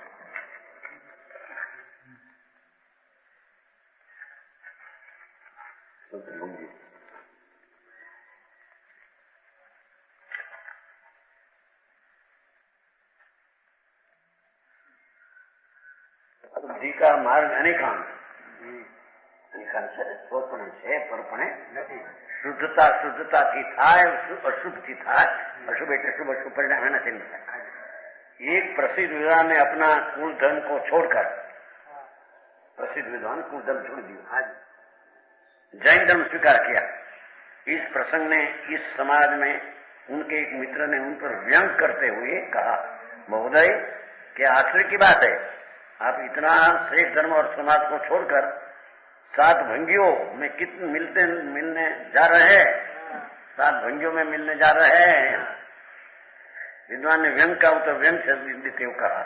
બુદ્ધિ કા માર્ગ અનેકાન છે, સ્વપણે છે પરપણે નથી. શુદ્ધતાથી થાય, અશુભથી થાય. अशुभ એટલે शुभ, अशुभ परिणाम है नहीं. एक प्रसिद्ध विद्वान ने अपना कुल धन को छोड़कर, प्रसिद्ध विद्वान कुल धन छोड़ दिया, जैन धर्म स्वीकार किया. इस प्रसंग ने इस समाज में उनके एक मित्र ने उन पर व्यंग करते हुए कहा, महोदय क्या आश्चर्य की बात है, आप इतना श्रेष्ठ धर्म और समाज को छोड़कर 7 भंगियों में कितने मिलने जा रहे हैं? 7 भंगियों में मिलने जा रहे हैं. विद्वान ने व्यंग का उत्तर व्यंग से देते हुए कहा,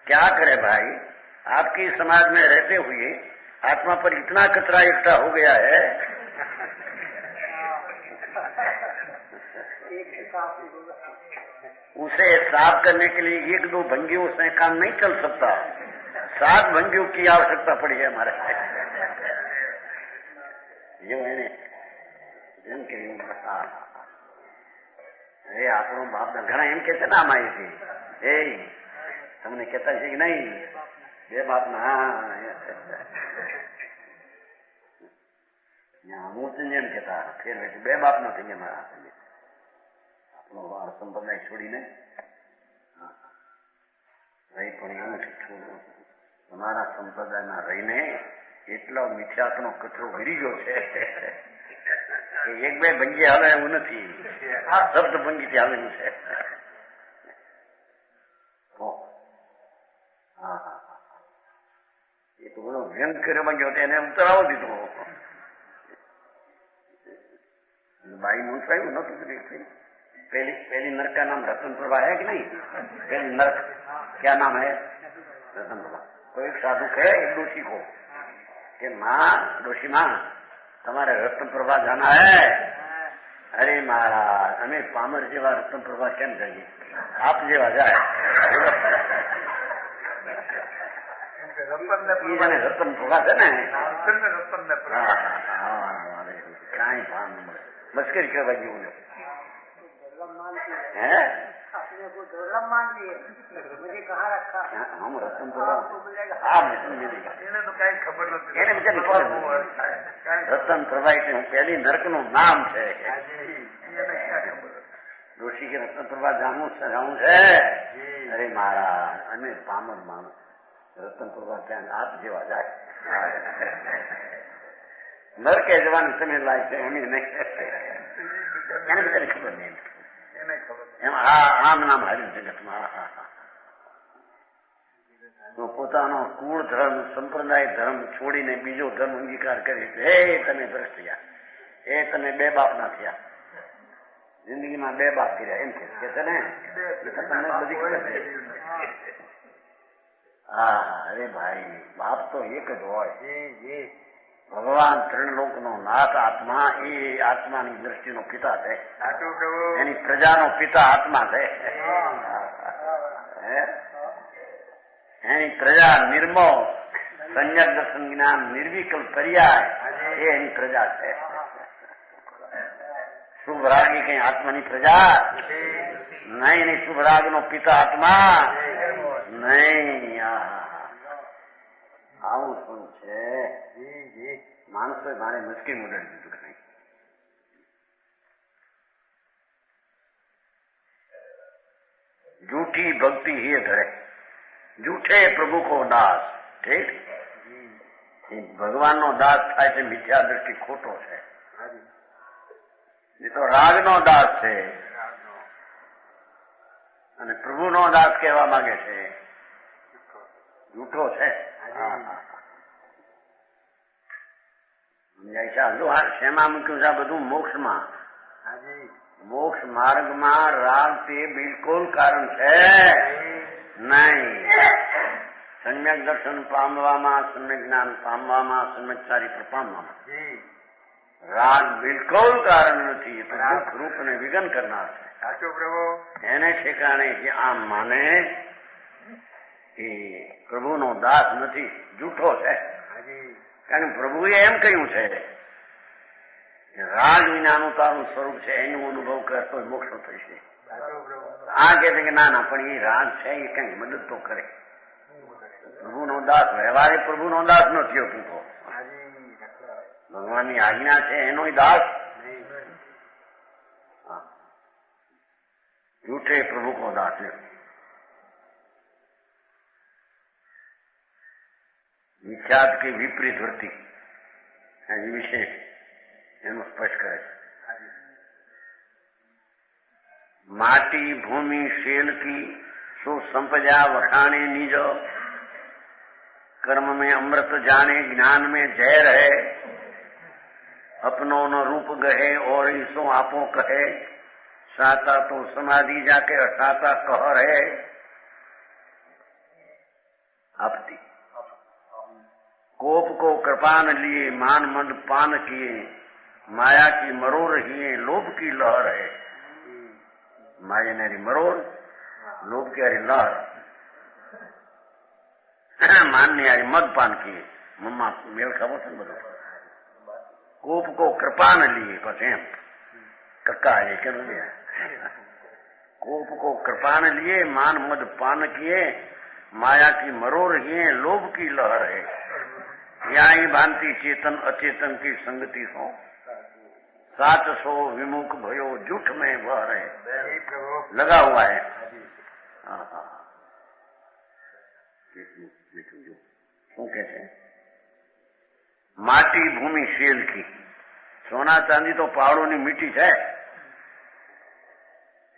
क्या करे भाई, आपकी समाज में रहते हुए आत्मा पर इतना कचरा इकट्ठा हो गया है. उसे साफ करने के लिए 1-2 भंगियों से काम नहीं चल सकता. 7 भंगियों की आवश्यकता पड़ी है हमारे. એ આપણો બાપ ઘણા એમ કે છે ને આમાં એ તમને કહેતા છે કે નહીં બે બાપ ના હું જ એમ કેતા ફેર બે બાપ નો થઈ ગયા મારા આપણો સંપ્રદાય છોડીને રહી. પણ એવું છું તમારા સંપ્રદાયમાં રહીને એટલો મિથ્યાત્વનો કચરો ભરી ગયો છે કે 1-2 ભંગી આવે એવું નથી. આ શબ્દ ભંગીથી આવેલું છે. એ તો બધો વ્યંગ કર્યો માંગ્યો એને ઉતરાવો દીધો. બાઈ નું થયું નતું. पहली नर्क का नाम रतन प्रभा है कि नहीं? पहली नर्क क्या नाम है? रतन प्रभा. तो एक साधु कहे एक डोशी को कि माँ, डोशी माँ, તમારે રત્ન પ્રભા જાના હે. અરે મહારાજ અમે પામર જેવા રત્ન પ્રભા કેમ જઈએ, આપ જેવા જાય. રતન પ્રભા છે ને કાંઈ ભાન ન મળે. મસ્કરી કરવા જેવું નથી. है अपने को दुर्लभ मान लिए, मुझे कहाँ रखा? हम रतन प्रभा हाँ मिलेगा એને તો કઈ ખબર નથી. એને બિચારી રતન પ્રભા એટલે હું પહેલી નર્ક નું નામ છે. ઋષિ કે રતન પ્રભા જાણવું છે. અરે મારા અને પામર માણસ રતન પ્રભા ત્યાં હાથ જેવા જાય. નરકે જવાની સમય લાય છે એમ નહીં. એને બિચારી ખબર નહીં. એમ આમ નામ હાર્યું જગતમાં. પોતાનો કુળ ધર્મ સંપ્રદાય ધર્મ છોડીને બીજો ધર્મ અંગીકાર કરે છે. એ તમે ભ્રષ્ટ થયા, એ તમે બે બાપ ના થયા, જિંદગીમાં બે બાપ કર્યા એમ કે છે ને. તમને બધી હા અરે ભાઈ બાપ તો એક જ હોય. ભગવાન ત્રણ નો નાથ આત્મા એ આત્માની દ્રષ્ટિનો પિતા છે. એની પ્રજાનો પિતા આત્મા છે. એની પ્રજા નિર્મો સંયક દર્શન જ્ઞાન નિર્વિકલ્પ પર્યાય એ એની પ્રજા છે. શુભ રાગી કઈ આત્માની પ્રજા નહીં. એની શુભ રાગ નો પિતા આત્મા નહીં. આવું શું છે? માણસોએ મારે મુશ્કેલ મુદત દીધું કે નહીં. झूठी भक्ति ही धरे, झूठे प्रभु को दास. ठीक ભગવાન નો દાસ થાય છે મિથ્યા દ્રષ્ટિ ખોટો છે. એ તો રાગ નો દાસ છે અને પ્રભુ નો દાસ કહેવા માંગે છે. જૂઠો છે. શેમાં મૂક્યું છે આ બધું? મોક્ષમાં. મોક્ષ માર્ગમાં રાગ તે બિલકુલ કારણ છે નહીં. સમ્યક દર્શન પામવામાં, સમ્યક જ્ઞાન પામવામાં, સમ્યક ચારિત્ર પામવામાં રાગ બિલકુલ કારણ નથી. એ તો દુઃખ રૂપ ને વિઘન કરનાર છે. સાચો પ્રભુ. એને ઠેકાણે કે આમ માને એ પ્રભુનો દાસ નથી, જૂઠો છે. કારણ પ્રભુએ એમ કહ્યું છે રાગ વિનાનું તારું સ્વરૂપ છે, એનું અનુભવ કરતો મોક્ષ થશે. આ કે છે કે ના ના પણ એ રાગ છે એ કઈ મદદ તો કરે. પ્રભુનો દાસ વ્યવહારે પ્રભુનો દાસ ન થયો તું તો. ભગવાનની આજ્ઞા છે એનો દાસ. झूठे प्रभु को दास है. વિખ્યાત કે વિપરીત વૃત્તિ એ વિશે એનું સ્પષ્ટ કરે છે. માટી ભૂમિ શેલ की सो संपजा वखाणे निज, कर्म में अमृत जाने ज्ञान में जहर है, अपनों न रूप गहे और ईसो आपो कहे, साता तो समाधि जाके असाता कह रहे. आपती कोप को कृपान लिए मान मंद पान किए, माया की मरोर हिए लोभ की लहर है. माया ने मरोर, लोभ की हरी लहर. मान ने हरी मद पान किए. मम्मा मेल खबर था बधो. कोप को कृपान लिए बस एम कक्का है क्या बोले. कोप को कृपान लिए मान मद पान किए, माया की मरोर हिए लोभ की लहर है. यहाँ ही भांति चेतन अचेतन की संगति हो, साच सो विमुख भयो झूठ में वह रहे. लगा हुआ है. શું કે છે? માટી ભૂમિ શેલ की, સોના ચાંદી તો પહાડોની મીઠી છે.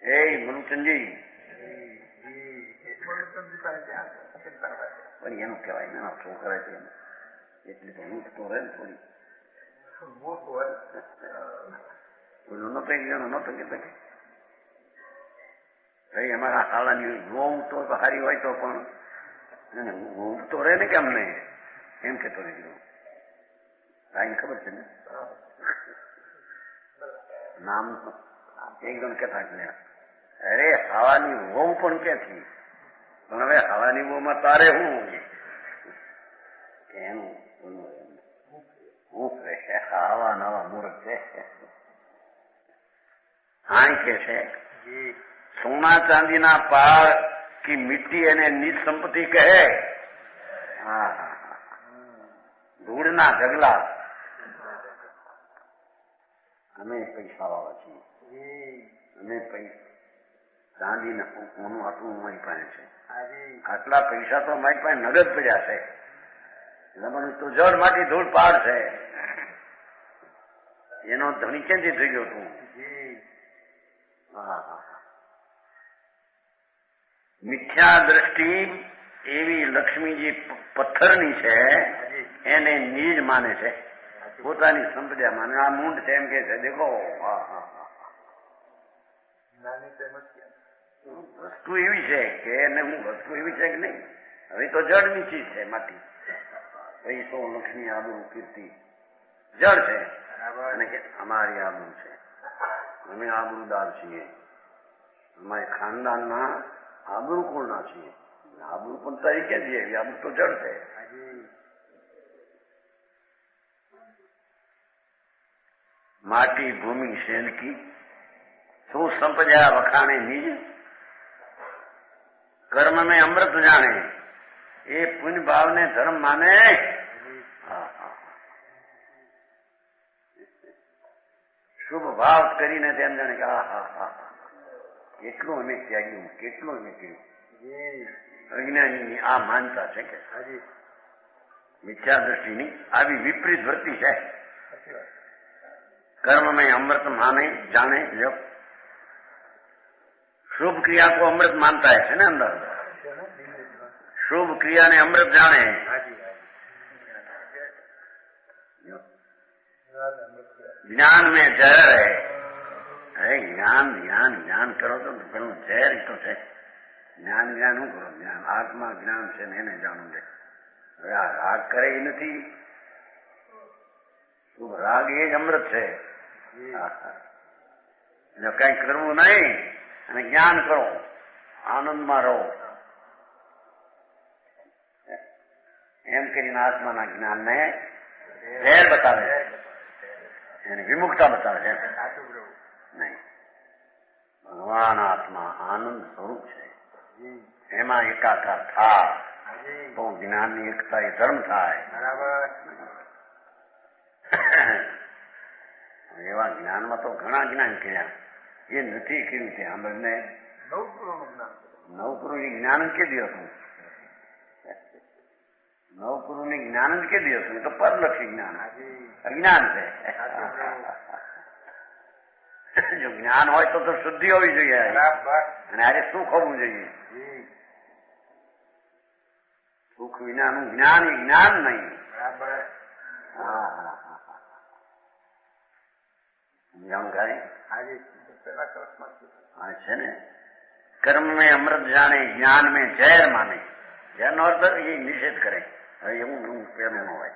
એ મનુચંદી પણ એનું કહેવાય એના છોકરા છે એટલે તો ઊંટ તો રહે ને થોડી. નતો એક જણો નતો કે ભાઈ અમારા હાલાની વહુ તો સારી હોય તો પણ ઊંટ તો રહે ને કેમ નહીં એમ કેતો નીકળ્યો. આઈને ખબર છે ને નામ એક જણ કેતા અરે હવાની વહુ પણ ક્યાંથી, પણ હવે હવાની વહુમાં તારે શું એનું હું આવા નવા મૂર્ખ છે. હા કે છે સોના ચાંદીના પાર की मिट्टी એને નીચ સંપત્તિ કહે. હા ધૂળના ઢગલા. અમે પૈસા વાળા છીએ. અમે ચાંદીને કોનું આટલું અમારી પાસે છે. આટલા પૈસા તો અમારી પાસે નગદ પડ્યા છે. તમારું તો જળ માટી ધૂળ પાડ છે. એનો ધણી ક્યાંથી થઈ ગયો તું? મિથ્યા દ્રષ્ટિ એવી લક્ષ્મીજી પથ્થરની છે, એને નીજ માને છે, પોતાની સંપદા માને. આ મૂંડ છે એમ કે છે દેખો વસ્તુ એવી છે કે એને હું વસ્તુ એવી છે કે નહીં. હવે તો જળની ચીજ છે માટી. પૈસો લક્ષ્મી આબરૂ કીર્તિ જળ છે અને કે અમારી આબરૂ છે. અમે આબરૂદાર છીએ. અમારે ખાનદાનના આબરૂ કોણના છીએ. આબરૂ પણ તરીકે જ એવી આબરૂ તો જળ છે. માટી ભૂમિ શેનકી શું સંપજા વખાણે નીજ. કર્મ में અમૃત જાણે એ પુણ્ય ભાવને ધર્મ માને. શુભ ભાવ કરીને તેમ જાણે કે કેટલું અમે ત્યાગ્યું, કેટલું અમે કર્યું. અજ્ઞાનીની આ માનતા છે કે મિથ્યા દ્રષ્ટિની આવી વિપરીત વૃત્તિ છે. कर्म में अमृत माने जाने जब शुभ क्रिया को अमृत मानता है ना अंदर. शुभ क्रिया ने अमृत जाने. ज्ञान में जहर है. ज्ञान ज्ञान ज्ञान करो तो પેલું ઝેર તો છે. જ્ઞાન જ્ઞાન શું કરો? જ્ઞાન આત્મા જ્ઞાન છે ને એને જાણવું છે. હવે આ રાગ કરે એ નથી. શુભ રાગ એ જ અમૃત છે. કઈ કરવું નહીં અને જ્ઞાન કરો, આનંદમાં રહો. એમ કરીને આત્માના જ્ઞાનને ઝેર બતાવે છે, એને વિમુખતા બતાવે છે. નહીં, ભગવાન આત્મા આનંદ સ્વરૂપ છે. એમાં એકાકાર થાય તો જ્ઞાનની એકતા એ ધર્મ થાય. એવા જ્ઞાનમાં તો ઘણા જ્ઞાન કર્યા. એ નથી કર્યું છે આપણને. નવપુરુની જ્ઞાન કેદી હતું? નવપુરુની જ્ઞાન જ કેદી હતું? એ તો પરલક્ષી જ્ઞાન, અજ્ઞાન છે. જો જ્ઞાન હોય તો શુદ્ધિ હોવી જોઈએ અને આજે સુખ હોવું જોઈએ. સુખ વિનાનું જ્ઞાન એ જ્ઞાન નહીં. છે ને કર્મ में अमृत जाने ज्ञान में जहर माने. जहर નો અર્થ એ નિષેધ કરે. હવે એવું પેલું ન હોય.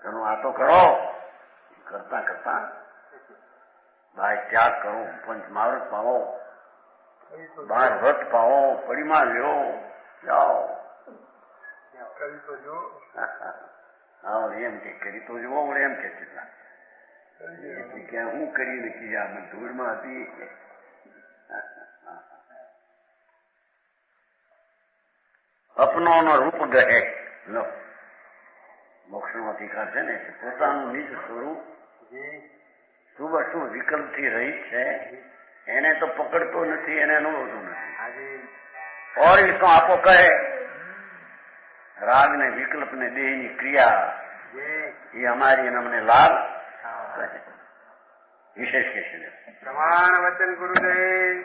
એનું આ તો કરો. કરતા કરતા ભાઈ ત્યાગ કરો, પંચમહાવ્રત પાવો, 12 વ્રત પાવો, પડીમાં લ્યો, જાઓ. હા એમ કે કરી તો જુઓ. એમ કે કેટલા ક્યાં હું કરી નથી આ ધૂળમાં હતી. અપનો નો રૂપ ગહે. મોક્ષ નો અધિકાર છે ને, પોતાનું નિજ સ્વરૂપ શુભ અશુભ વિકલ્પ થી રહિત છે. એને તો પકડતો નથી, એને અનુભવતો નથી. ઓર इसको આપો કહે રાગ ને વિકલ્પ ને દેહ ની ક્રિયા એ અમારી એને અમને લાભ વિશેષ કે છે. પ્રમાણ વચન ગુરુદેવ.